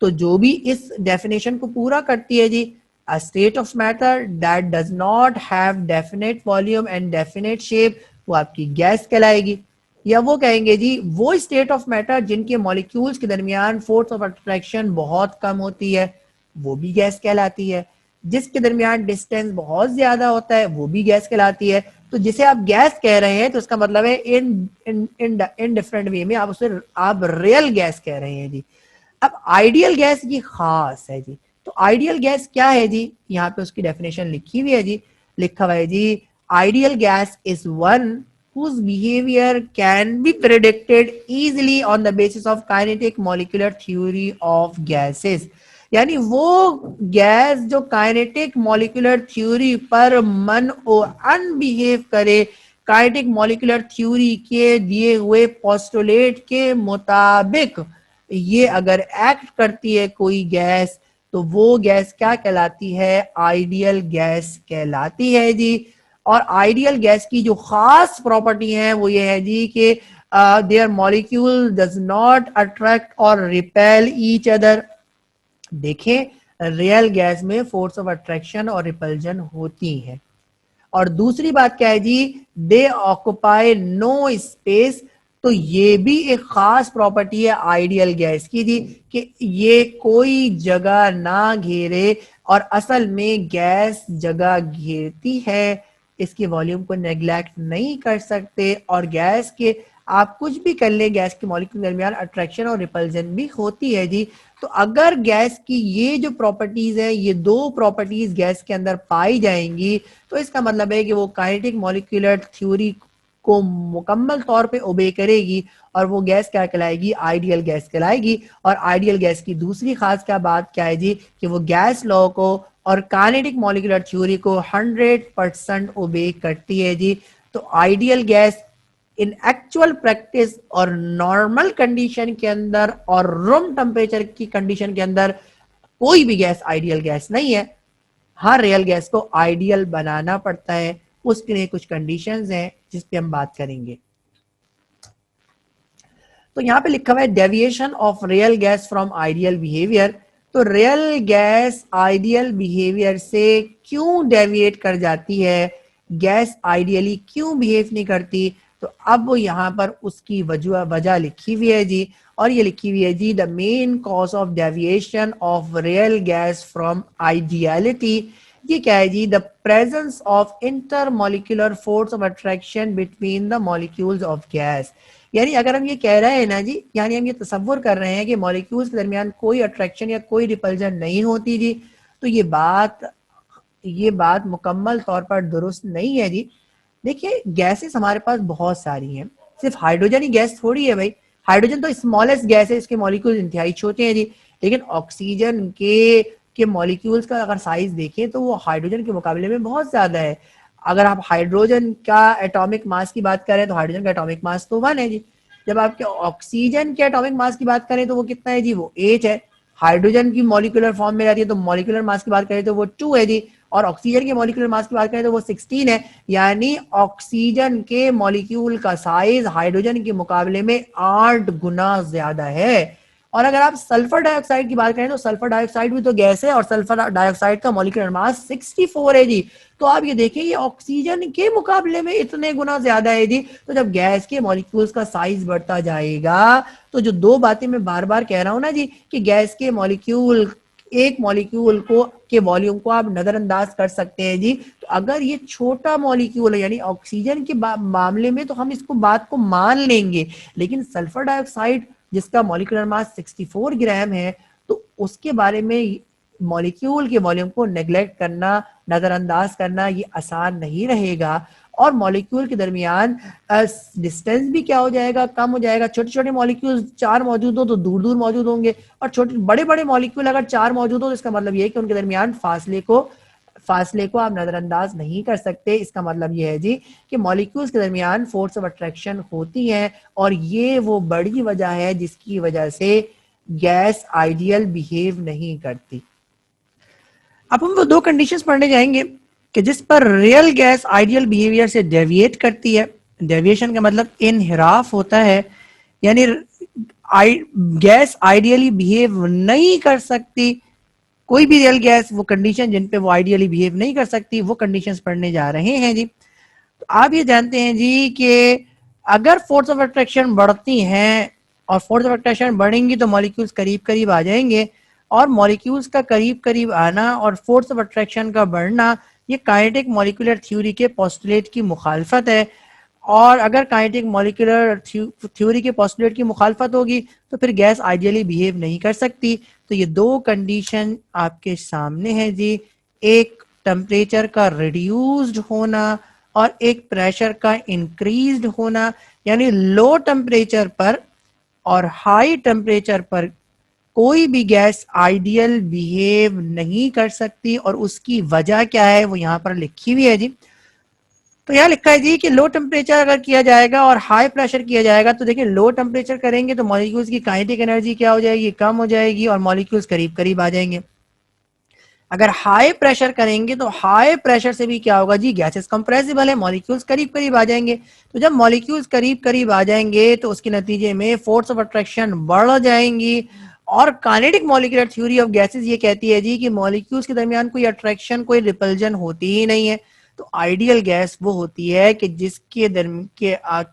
तो जो भी इस डेफिनेशन को पूरा करती है जी, a state of matter that does not have definite volume and definite shape, वो आपकी गैस कहलाएगी। या वो कहेंगे जी वो स्टेट ऑफ मैटर जिनके मॉलिक्यूल्स के दरमियान फोर्स ऑफ अट्रैक्शन बहुत कम होती है, वो भी गैस कहलाती है। जिसके दरमियान डिस्टेंस बहुत ज्यादा होता है वो भी गैस कहलाती है। तो जिसे आप गैस कह रहे हैं तो इसका मतलब है इन डिफरेंट वे में आप उसे आप रियल गैस कह रहे हैं जी। अब आइडियल गैस की खास है जी। तो आइडियल गैस क्या है जी, यहाँ पे उसकी डेफिनेशन लिखी हुई है जी, लिखा हुआ है जी, ideal gas is one whose behavior can be predicted easily on the basis of kinetic molecular theory of gases। यानी वो गैस जो काइनेटिक मॉलिक्यूलर थ्योरी पर मन और अनबिहेव करे, काइनेटिक मॉलिक्यूलर थ्योरी के दिए हुए पोस्टुलेट के मुताबिक ये अगर एक्ट करती है कोई गैस, तो वो गैस क्या कहलाती है, आइडियल गैस कहलाती है जी। और आइडियल गैस की जो खास प्रॉपर्टी है वो ये है जी कि there molecule does not attract और रिपेल ईच अदर। देखें, रियल गैस में फोर्स ऑफ अट्रैक्शन और रिपल्जन होती है। और दूसरी बात क्या है जी, दे ऑक्युपाई नो स्पेस। तो ये भी एक खास प्रॉपर्टी है आइडियल गैस की जी कि ये कोई जगह ना घेरे, और असल में गैस जगह घेरती है, इसके वॉल्यूम को नेग्लेक्ट नहीं कर सकते। और गैस के आप कुछ भी कर ले, गैस के मॉलिक्यूल के दरमियान अट्रैक्शन और रिपल्जन भी होती है जी। तो अगर गैस की ये जो प्रॉपर्टीज है, ये दो प्रॉपर्टीज गैस के अंदर पाई जाएंगी, तो इसका मतलब है कि वो काइनेटिक मॉलिक्यूलर थ्योरी को मुकम्मल तौर पे ओबे करेगी, और वो गैस क्या कहलाएगी, आइडियल गैस कहलाएगी। और आइडियल गैस की दूसरी खास क्या बात क्या है जी, कि वो गैस लॉ को और काइनेटिक मॉलिक्यूलर थ्योरी को 100% ओबे करती है जी। तो ideal gas in actual practice और नॉर्मल कंडीशन के अंदर और रूम टेम्परेचर की कंडीशन के अंदर कोई भी गैस आइडियल गैस नहीं है। हर रियल गैस को आइडियल बनाना पड़ता है, उसके लिए कुछ कंडीशंस हैं जिस पे हम बात करेंगे। तो यहां पे लिखा हुआ है deviation of real gas from ideal behaviour. तो रियल गैस आइडियल बिहेवियर से क्यों डेविएट कर जाती है, गैस आइडियली क्यों बिहेव नहीं करती, तो अब यहाँ पर उसकी वजह लिखी हुई है जी। और ये लिखी हुई है जी, the main cause of deviation of real gas from ideality. ये क्या है जी, the presence of intermolecular force of attraction between the molecules of gas. यानी अगर हम ये कह रहे हैं ना जी, यानी हम ये तसव्वुर कर रहे हैं कि मॉलिक्यूल्स के दरमियान कोई अट्रैक्शन या कोई रिपल्जन नहीं होती जी, तो ये बात मुकम्मल तौर पर दुरुस्त नहीं है जी। देखिए, गैसेस हमारे पास बहुत सारी हैं, सिर्फ हाइड्रोजन ही गैस थोड़ी है भाई। हाइड्रोजन तो स्मॉलेस्ट गैस है, इसके मॉलिक्यूल इंतहाई छोटे हैं जी। लेकिन ऑक्सीजन के मॉलिक्यूल्स का अगर साइज देखें तो वो हाइड्रोजन के मुकाबले में बहुत ज्यादा है। अगर आप हाइड्रोजन का एटॉमिक मास की बात करें तो हाइड्रोजन का एटॉमिक मास तो 1 है जी। जब आपके ऑक्सीजन के एटॉमिक मास की बात करें तो वो कितना है जी, वो 8 है। हाइड्रोजन की मॉलिक्यूलर फॉर्म में रहती है तो मॉलिक्यूलर मास की बात करें तो वो 2 है जी। और ऑक्सीजन के मॉलिक्यूलर मास की बात करें तो वो 16 है। यानी ऑक्सीजन के मॉलिक्यूल का साइज हाइड्रोजन के मुकाबले में 8 गुना ज्यादा है। और अगर आप सल्फर डाइऑक्साइड की बात करें तो सल्फर डाइऑक्साइड भी तो गैस है, और सल्फर डाइऑक्साइड का मॉलिक्यूलर मास 64 है जी। तो आप ये देखिए, ये ऑक्सीजन के मुकाबले में इतने गुना ज्यादा है जी। तो जब गैस के मॉलिक्यूल्स का साइज बढ़ता जाएगा, तो जो दो बातें मैं बार बार कह रहा हूं ना जी, कि गैस के मॉलिक्यूल एक मॉलिक्यूल को के वॉल्यूम को आप नजरअंदाज कर सकते हैं जी। तो अगर ये छोटा मॉलिक्यूल है यानी ऑक्सीजन के मामले में तो हम इसको बात को मान लेंगे, लेकिन सल्फर डाइऑक्साइड जिसका मॉलिक्यूलर मास 64 ग्राम है, तो उसके बारे में मॉलिक्यूल के वॉल्यूम को नेग्लेक्ट करना, नजरअंदाज करना ये आसान नहीं रहेगा। और मॉलिक्यूल के दरमियान डिस्टेंस भी क्या हो जाएगा, कम हो जाएगा। छोटे छोटे मॉलिक्यूल 4 मौजूद हो तो दूर दूर मौजूद होंगे, और छोटे बड़े बड़े मॉलिक्यूल अगर 4 मौजूद हो तो इसका मतलब ये है कि उनके दरमियान फासले को आप नजरअंदाज नहीं कर सकते। इसका मतलब ये है जी कि मॉलिक्यूल्स के दरमियान फोर्स ऑफ अट्रैक्शन होती है, और ये वो बड़ी वजह है जिसकी वजह से गैस आइडियल बिहेव नहीं करती। अब हम वो दो कंडीशंस पढ़ने जाएंगे कि जिस पर रियल गैस आइडियल बिहेवियर से डेविएट करती है। डेविएशन का मतलब इनहिराफ होता है, यानी गैस आइडियली बिहेव नहीं कर सकती। कोई भी रियल गैस, वो कंडीशन जिन पे वो आइडियली बिहेव नहीं कर सकती, वो कंडीशंस पढ़ने जा रहे हैं जी। तो आप ये जानते हैं जी कि अगर फोर्स ऑफ अट्रैक्शन बढ़ती हैं और फोर्स ऑफ अट्रैक्शन बढ़ेंगी तो मॉलिक्यूल्स करीब करीब आ जाएंगे, और मॉलिक्यूल्स का करीब करीब आना और फोर्स ऑफ अट्रैक्शन का बढ़ना ये काइनेटिक मॉलिक्यूलर थ्योरी के पोस्टुलेट की मुखालफत है। और अगर काइनेटिक मॉलिक्यूलर थ्योरी के पोस्टुलेट की मुखालफत होगी तो फिर गैस आइडियली बिहेव नहीं कर सकती। तो ये दो कंडीशन आपके सामने है जी, एक टेम्परेचर का रिड्यूस्ड होना और एक प्रेशर का इंक्रीज्ड होना। यानी लो टेम्परेचर पर और हाई टेम्परेचर पर कोई भी गैस आइडियल बिहेव नहीं कर सकती, और उसकी वजह क्या है वो यहां पर लिखी हुई है जी। तो यहाँ लिखा है जी कि लो टेम्परेचर अगर किया जाएगा और हाई प्रेशर किया जाएगा, तो देखिए लो टेम्परेचर करेंगे तो मॉलिक्यूल्स की काइनेटिक एनर्जी क्या हो जाएगी, कम हो जाएगी, और मॉलिक्यूल्स करीब करीब आ जाएंगे। अगर हाई प्रेशर करेंगे तो हाई प्रेशर से भी क्या होगा जी, गैसेस कंप्रेसिबल है, मॉलिक्यूल्स करीब करीब आ जाएंगे। तो जब मॉलिक्यूल्स करीब करीब आ जाएंगे तो उसके नतीजे में फोर्स ऑफ अट्रैक्शन बढ़ जाएंगी। और kinetic molecular theory of gases ये कहती है जी कि मॉलिक्यूल्स के दरमियान कोई अट्रैक्शन, कोई रिपल्जन होती ही नहीं है। तो आइडियल गैस वो होती है कि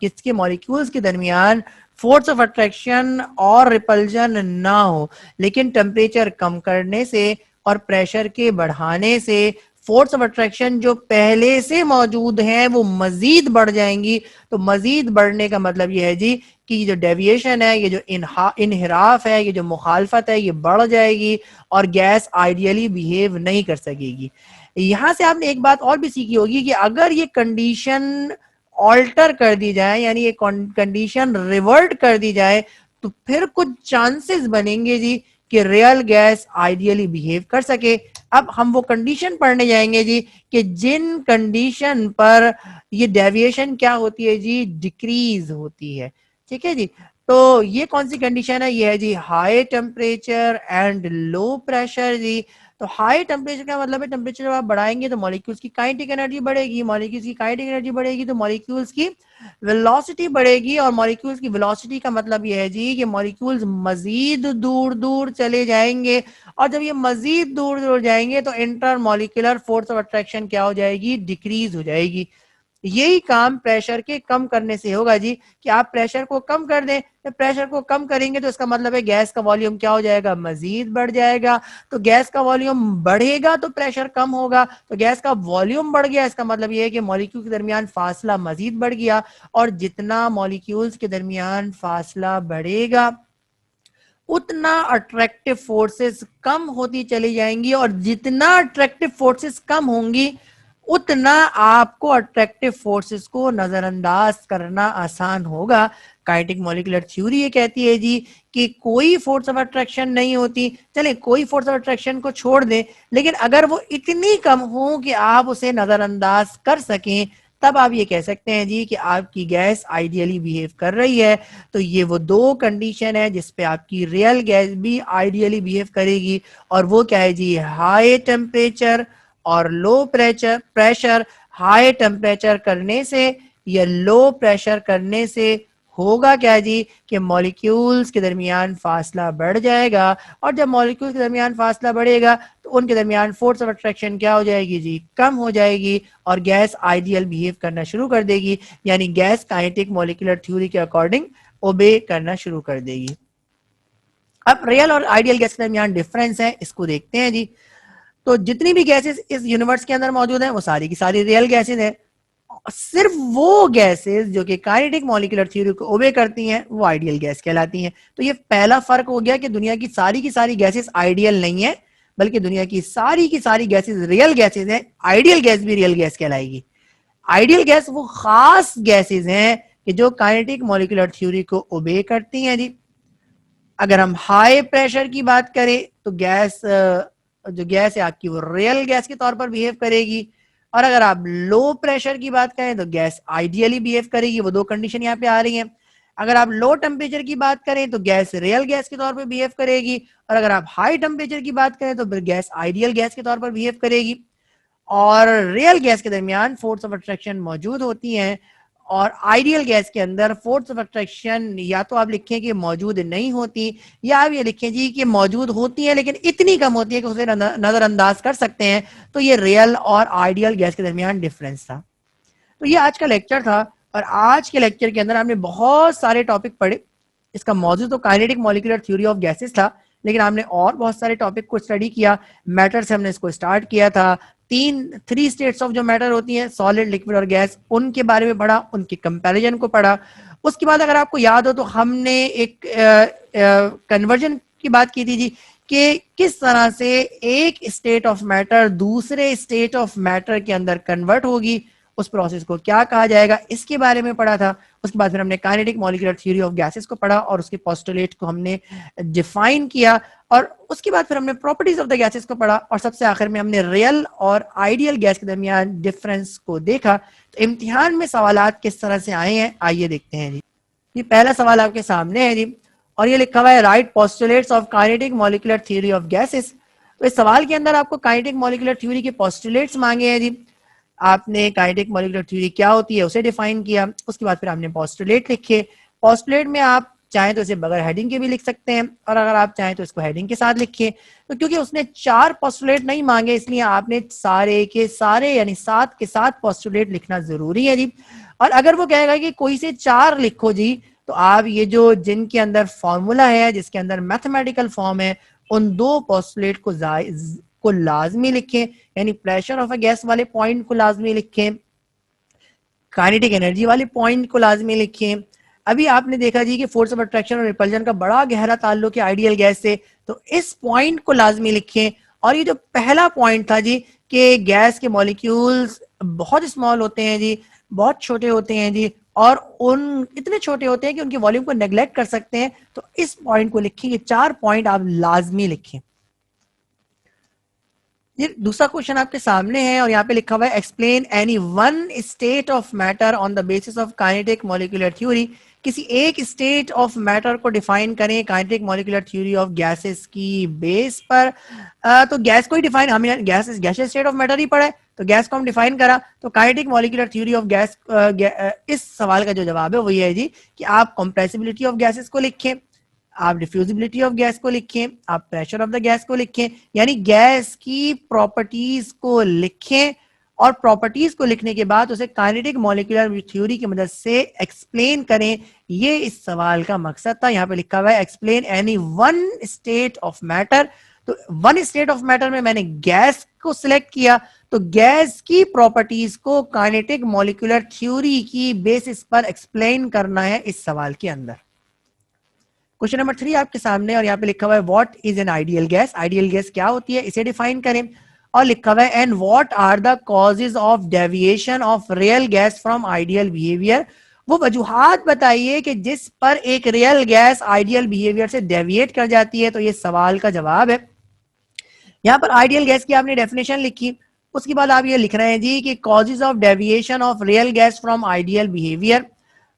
किसके मॉलिक्यूल्स के दरमियान फोर्स ऑफ अट्रैक्शन और रिपल्जन ना हो, लेकिन टेम्परेचर कम करने से और प्रेशर के बढ़ाने से फोर्स ऑफ अट्रैक्शन जो पहले से मौजूद हैं वो मजीद बढ़ जाएंगी। तो मजीद बढ़ने का मतलब ये है जी कि ये जो डेविएशन है, ये जो इनहिराफ है, ये जो मुखालफत है, ये बढ़ जाएगी और गैस आइडियली बिहेव नहीं कर सकेगी। यहां से आपने एक बात और भी सीखी होगी कि अगर ये कंडीशन ऑल्टर कर दी जाए, यानी ये कंडीशन रिवर्ट कर दी जाए, तो फिर कुछ चांसेस बनेंगे जी कि रियल गैस आइडियली बिहेव कर सके। अब हम वो कंडीशन पढ़ने जाएंगे जी कि जिन कंडीशन पर ये डेविएशन क्या होती है जी, डिक्रीज होती है। ठीक है जी। तो ये कौन सी कंडीशन है, ये है जी high temperature and low pressure जी। तो हाई टेम्परेचर का मतलब है टेम्परेचर जब आप बढ़ाएंगे तो मॉलिक्यूल्स की काइनेटिक एनर्जी बढ़ेगी, मॉलिक्यूल्स की काइनेटिक एनर्जी बढ़ेगी तो मॉलिक्यूल्स की वेलोसिटी बढ़ेगी, और मॉलिक्यूल्स की वेलोसिटी का मतलब यह है जी कि मॉलिक्यूल्स मजीद दूर दूर चले जाएंगे, और जब ये मजीद दूर दूर जाएंगे तो inter molecular force of attraction क्या हो जाएगी, डिक्रीज हो जाएगी। यही काम प्रेशर के कम करने से होगा जी कि आप प्रेशर को कम कर दें। जब प्रेशर को कम करेंगे तो इसका मतलब है गैस का वॉल्यूम क्या हो जाएगा, मजीद बढ़ जाएगा। तो गैस का वॉल्यूम बढ़ेगा तो प्रेशर कम होगा, तो गैस का वॉल्यूम बढ़ गया, इसका मतलब यह है कि मॉलिक्यूल के दरमियान फासला मजीद बढ़ गया, और जितना मॉलिक्यूल्स के दरमियान फासला बढ़ेगा उतना अट्रैक्टिव फोर्सेस कम होती चली जाएंगी, और जितना अट्रैक्टिव फोर्सेस कम होंगी उतना आपको अट्रैक्टिव फोर्सेस को नजरअंदाज करना आसान होगा। काइनेटिक मॉलिक्यूलर थ्योरी ये कहती है जी कि कोई फोर्स ऑफ अट्रैक्शन नहीं होती। चले कोई फोर्स ऑफ अट्रैक्शन को छोड़ दें, लेकिन अगर वो इतनी कम हो कि आप उसे नजरअंदाज कर सकें, तब आप ये कह सकते हैं जी कि आपकी गैस आइडियली बिहेव कर रही है। तो ये वो दो कंडीशन है जिसपे आपकी रियल गैस भी आइडियली बिहेव करेगी, और वो क्या है जी, हाई टेम्परेचर और लो प्रेशर। हाई टेम्परेचर करने से या लो प्रेशर करने से होगा क्या जी कि मॉलिक्यूल्स के दरमियान फासला बढ़ जाएगा, और जब मॉलिक्यूल्स के दरमियान फासला बढ़ेगा तो उनके दरमियान फोर्स ऑफ अट्रैक्शन क्या हो जाएगी जी, कम हो जाएगी, और गैस आइडियल बिहेव करना शुरू कर देगी। यानी गैस काइनेटिक मॉलिक्यूलर थ्योरी के अकॉर्डिंग ओबे करना शुरू कर देगी। अब रियल और आइडियल गैस के दरमियान डिफरेंस है, इसको देखते हैं जी। तो जितनी भी गैसेस इस यूनिवर्स के अंदर मौजूद हैं वो सारी की सारी रियल गैसेस हैं। सिर्फ वो गैसेस जो कि काइनेटिक मॉलिक्यूलर थ्योरी को ओबे करती हैं वो आइडियल गैस कहलाती हैं। तो ये पहला फर्क हो गया कि दुनिया की सारी गैसेस आइडियल नहीं है, बल्कि दुनिया की सारी गैसेस रियल गैसेस हैं। आइडियल गैस भी रियल गैस कहलाएगी। आइडियल गैस वो खास गैसेस हैं कि जो काइनेटिक मॉलिक्यूलर थ्योरी को ओबे करती हैं जी। अगर हम हाई प्रेशर की बात करें तो गैस जो गैस है आपकी वो रियल गैस के तौर पर बिहेव करेगी, और अगर आप लो प्रेशर की बात करें तो गैस आइडियली बिहेव करेगी। वो दो कंडीशन यहाँ पे आ रही हैं। अगर आप लो टेम्परेचर की बात करें तो गैस रियल गैस के तौर पर बिहेव करेगी, और अगर आप हाई टेम्परेचर की बात करें तो फिर गैस आइडियल गैस के तौर पर बिहेव करेगी। और रियल गैस के दरमियान फोर्स ऑफ अट्रैक्शन मौजूद होती हैं, और आइडियल गैस के अंदर फोर्स ऑफ अट्रैक्शन या तो आप लिखें कि मौजूद नहीं होती, या आप ये लिखें जी कि मौजूद होती है लेकिन इतनी कम होती है कि उसे नजरअंदाज कर सकते हैं। तो ये रियल और आइडियल गैस के दरमियान डिफरेंस था। तो ये आज का लेक्चर था, और आज के लेक्चर के अंदर हमने बहुत सारे टॉपिक पढ़े। इसका मौजूद तो kinetic molecular theory of gases था, लेकिन हमने और बहुत सारे टॉपिक को स्टडी किया। मैटर से हमने इसको स्टार्ट किया था। थ्री स्टेट्स ऑफ जो मैटर होती हैं, सॉलिड, लिक्विड और गैस, उनके बारे में पढ़ा, उनके कंपैरिजन को पढ़ा। उसके बाद अगर आपको याद हो तो हमने एक कन्वर्जन की बात की थी जी, कि किस तरह से एक स्टेट ऑफ मैटर दूसरे स्टेट ऑफ मैटर के अंदर कन्वर्ट होगी, उस प्रोसेस को क्या कहा जाएगा, इसके बारे में पढ़ा था। उसके बाद फिर हमने kinetic molecular theory of gases को पढ़ा और उसके पोस्टुलेट को हमने डिफाइन किया, और उसके बाद फिर हमने प्रॉपर्टीज ऑफ द गैसेस को पढ़ा, और सबसे आखिर में हमने रियल और आइडियल गैस के दरमियान डिफरेंस को देखा। तो इम्तिहान में सवालात किस तरह से आए हैं आइए देखते हैं जी। ये पहला सवाल आपके सामने है जी, और ये लिखा हुआ है right postulates of kinetic molecular theory of gases. तो इस सवाल के अंदर आपको काइनेटिक मॉलिक्यूलर थ्योरी के पोस्टुलेट्स मांगे हैं जी। आपने काइनेटिक मॉलिक्यूलर थ्योरी क्या होती है उसे डिफाइन किया, उसके बाद फिर आपने पोस्टुलेट लिखे। पोस्टुलेट में आप चाहें तो इसे बगैर हेडिंग के भी लिख सकते हैं, और अगर आप चाहें तो इसको हेडिंग के साथ लिखिए। तो क्योंकि उसने 4 पोस्टुलेट नहीं मांगे, इसलिए आपने सारे के सारे यानी 7 के 7 पोस्टुलेट लिखना जरूरी है जी। और अगर वो कहेगा कि कोई से 4 लिखो जी, तो आप ये जो जिनके अंदर फॉर्मूला है, जिसके अंदर मैथमेटिकल फॉर्म है, उन 2 पोस्टुलेट को लाजमी लिखें। यानी प्रेशर ऑफ अ गैस वाले पॉइंट को लाजमी लिखें, काइनेटिक एनर्जी वाले पॉइंट को लाजमी लिखें। अभी आपने देखा जी कि फोर्स ऑफ अट्रैक्शन और रिपल्जन का बड़ा गहरा ताल्लुक है आइडियल गैस से, तो इस पॉइंट को लाजमी लिखें। और ये जो पहला पॉइंट था जी कि गैस के मॉलिक्यूल्स बहुत स्मॉल होते हैं जी, बहुत छोटे होते हैं जी, और उन इतने छोटे होते हैं कि उनकी वॉल्यूम को नेग्लेक्ट कर सकते हैं, तो इस पॉइंट को लिखें। ये 4 पॉइंट आप लाजमी लिखें। ये दूसरा क्वेश्चन आपके सामने है, और यहाँ पे लिखा हुआ है explain any one state of matter on the basis of kinetic molecular theory. किसी एक स्टेट ऑफ मैटर को डिफाइन करें kinetic molecular theory of gases की बेस पर। तो गैस को ही डिफाइन, हमने गैस स्टेट ऑफ मैटर ही पढ़ा है, तो गैस को हम डिफाइन करा। तो kinetic molecular theory of gas, इस सवाल का जो जवाब है वो ये है जी कि आप कंप्रेसिबिलिटी ऑफ गैसेस को लिखें, आप डिफ्यूजिबिलिटी ऑफ गैस को लिखें, आप प्रेशर ऑफ द गैस को लिखें, यानी गैस की प्रॉपर्टीज को लिखें, और प्रॉपर्टीज को लिखने के बाद उसे काइनेटिक मॉलिक्यूलर थ्योरी की मदद से एक्सप्लेन करें। ये इस सवाल का मकसद था। यहाँ पे लिखा हुआ है explain any one state of matter. तो वन स्टेट ऑफ मैटर में मैंने गैस को सिलेक्ट किया, तो गैस की प्रॉपर्टीज को काइनेटिक मॉलिक्यूलर थ्योरी की बेसिस पर एक्सप्लेन करना है इस सवाल के अंदर। क्वेश्चन नंबर 3 आपके सामने, और यहाँ पे लिखा हुआ है what is an ideal gas. Ideal gas क्या होती है इसे डिफाइन करें, और लिखा हुआ है and what are the causes of deviation of real gas from ideal behaviour. वो वजूहात बताइए कि जिस पर एक रियल गैस आइडियल बिहेवियर से डेविएट कर जाती है। तो ये सवाल का जवाब है। यहाँ पर आइडियल गैस की आपने डेफिनेशन लिखी, उसके बाद आप ये लिख रहे हैं जी कि causes of deviation of real gas from ideal behaviour.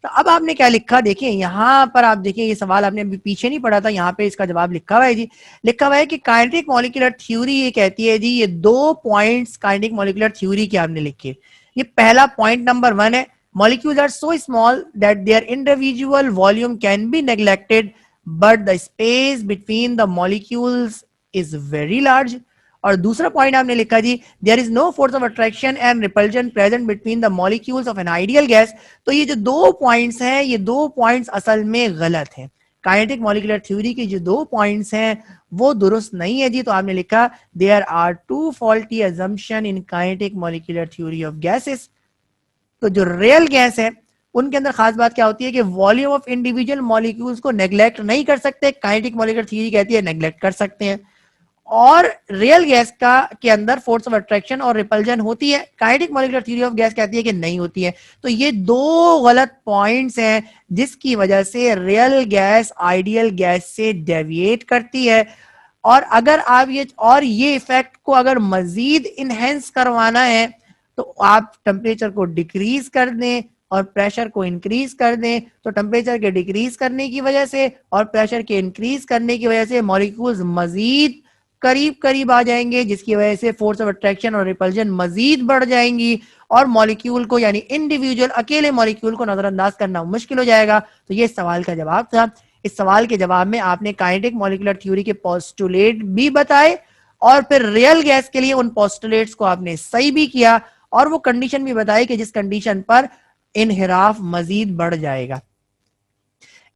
तो अब आपने क्या लिखा, देखिए यहाँ पर आप देखिए, ये सवाल आपने अभी पीछे नहीं पढ़ा था, यहाँ पे इसका जवाब लिखा हुआ है जी। लिखा हुआ है कि काइनेटिक मॉलिक्यूलर थ्योरी ये कहती है जी, ये 2 पॉइंट्स काइनेटिक मॉलिक्यूलर थ्योरी के आपने लिखे। ये पहला पॉइंट नंबर 1 है, molecules are so small that their individual volume can be neglected but the space between the molecules is very large. और दूसरा पॉइंट आपने लिखा जी there is no force of attraction and repulsion present between the molecules of an ideal gas. तो ये जो 2 पॉइंट्स हैं, ये 2 पॉइंट्स असल में गलत हैं। काइनेटिक मॉलिक्यूलर थ्योरी के जो 2 पॉइंट्स हैं वो दुरुस्त नहीं है जी। तो आपने लिखा there are 2 faulty assumption in kinetic molecular theory of gases. तो जो रियल गैस है उनके अंदर खास बात क्या होती है कि वॉल्यूम ऑफ इंडिविजुअल मॉलिक्यूल्स को नेग्लेक्ट नहीं कर सकते, काइनेटिक मॉलिक्यूलर थ्योरी कहती है नेग्लेक्ट कर सकते हैं। और रियल गैस का के अंदर फोर्स ऑफ अट्रैक्शन और रिपल्जन होती है, kinetic molecular theory of gas कहती है कि नहीं होती है। तो ये 2 गलत पॉइंट्स हैं जिसकी वजह से रियल गैस आइडियल गैस से डेविएट करती है। और अगर आप ये इफेक्ट को अगर मजीद इनहेंस करवाना है तो आप टेम्परेचर को डिक्रीज कर दें और प्रेशर को इंक्रीज कर दें। तो टेम्परेचर के डिक्रीज करने की वजह से और प्रेशर के इंक्रीज करने की वजह से मॉलिक्यूल्स मजीद करीब करीब आ जाएंगे, जिसकी वजह से फोर्स ऑफ अट्रैक्शन और रिपल्जन मजीद बढ़ जाएंगी और मॉलिक्यूल को यानी इंडिविजुअल अकेले मॉलिक्यूल को नजरअंदाज करना मुश्किल हो जाएगा। तो ये सवाल का जवाब था। इस सवाल के जवाब में आपने काइनेटिक मॉलिक्यूलर थ्योरी के पोस्टुलेट भी बताए और फिर रियल गैस के लिए उन पोस्टुलेट्स को आपने सही भी किया और वो कंडीशन भी बताई कि जिस कंडीशन पर इनहिराफ मजीद बढ़ जाएगा।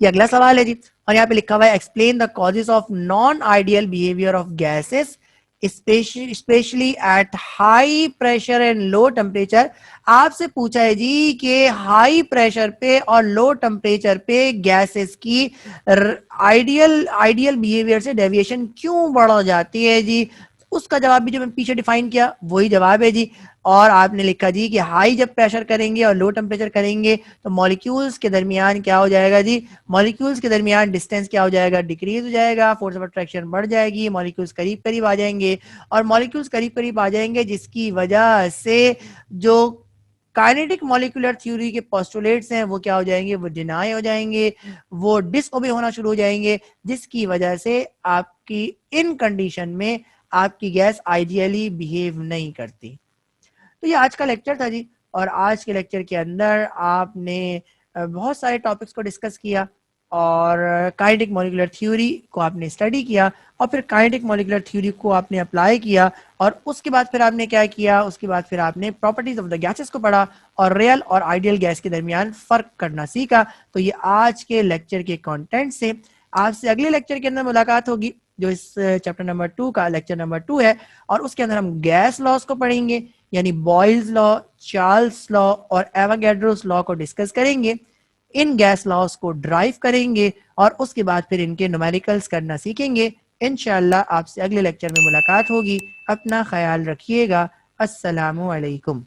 ये अगला सवाल है जी, और यहाँ पे लिखा हुआ है explain the causes of non ideal behaviour of gases specially at high pressure and low temperature. आपसे पूछा है जी कि हाई प्रेशर पे और लो टेम्परेचर पे गैसेस की आइडियल बिहेवियर से डेविएशन क्यों बढ़ जाती है जी। उसका जवाब भी जो मैं पीछे डिफाइन किया वही जवाब है जी। और आपने लिखा जी कि हाई जब प्रेशर करेंगे और लो टेम्परेचर करेंगे तो मॉलिक्यूल्स के दरमियान क्या हो जाएगा जी, मॉलिक्यूल्स के दरमियान डिस्टेंस क्या हो जाएगा, डिक्रीज हो जाएगा, फोर्स ऑफ अट्रैक्शन बढ़ जाएगी, मॉलिक्यूल्स करीब करीब आ जाएंगे और मॉलिक्यूल्स करीब करीब आ जाएंगे जिसकी वजह से जो काइनेटिक मॉलिक्यूलर थ्योरी के पोस्टुलेट्स हैं वो क्या हो जाएंगे, वो डिनाई हो जाएंगे, वो डिसओबे होना शुरू हो जाएंगे, जिसकी वजह से आपकी इन कंडीशन में आपकी गैस आइडियली बिहेव नहीं करती। तो ये आज का लेक्चर था जी। और आज के लेक्चर के अंदर आपने बहुत सारे टॉपिक्स को डिस्कस किया और काइनेटिक मॉलिक्यूलर थ्योरी को आपने स्टडी किया और फिर काइनेटिक मॉलिक्यूलर थ्योरी को आपने अप्लाई किया और उसके बाद फिर आपने क्या किया, उसके बाद फिर आपने प्रॉपर्टीज ऑफ द गैसेस को पढ़ा और रियल और आइडियल गैस के दरमियान फर्क करना सीखा। तो ये आज के लेक्चर के कंटेंट से। आपसे अगले लेक्चर के अंदर मुलाकात होगी जो इस चैप्टर नंबर 2 का लेक्चर नंबर 2 है और उसके अंदर हम गैस लॉस को पढ़ेंगे यानी बॉयल्स लॉ, चार्ल्स लॉ और एवोगैड्रोस लॉ को डिस्कस करेंगे। इन गैस लॉस को ड्राइव करेंगे और उसके बाद फिर इनके न्यूमेरिकल्स करना सीखेंगे। इंशाल्लाह आपसे अगले लेक्चर में मुलाकात होगी। अपना ख्याल रखिएगा। अस्सलामु अलैकुम।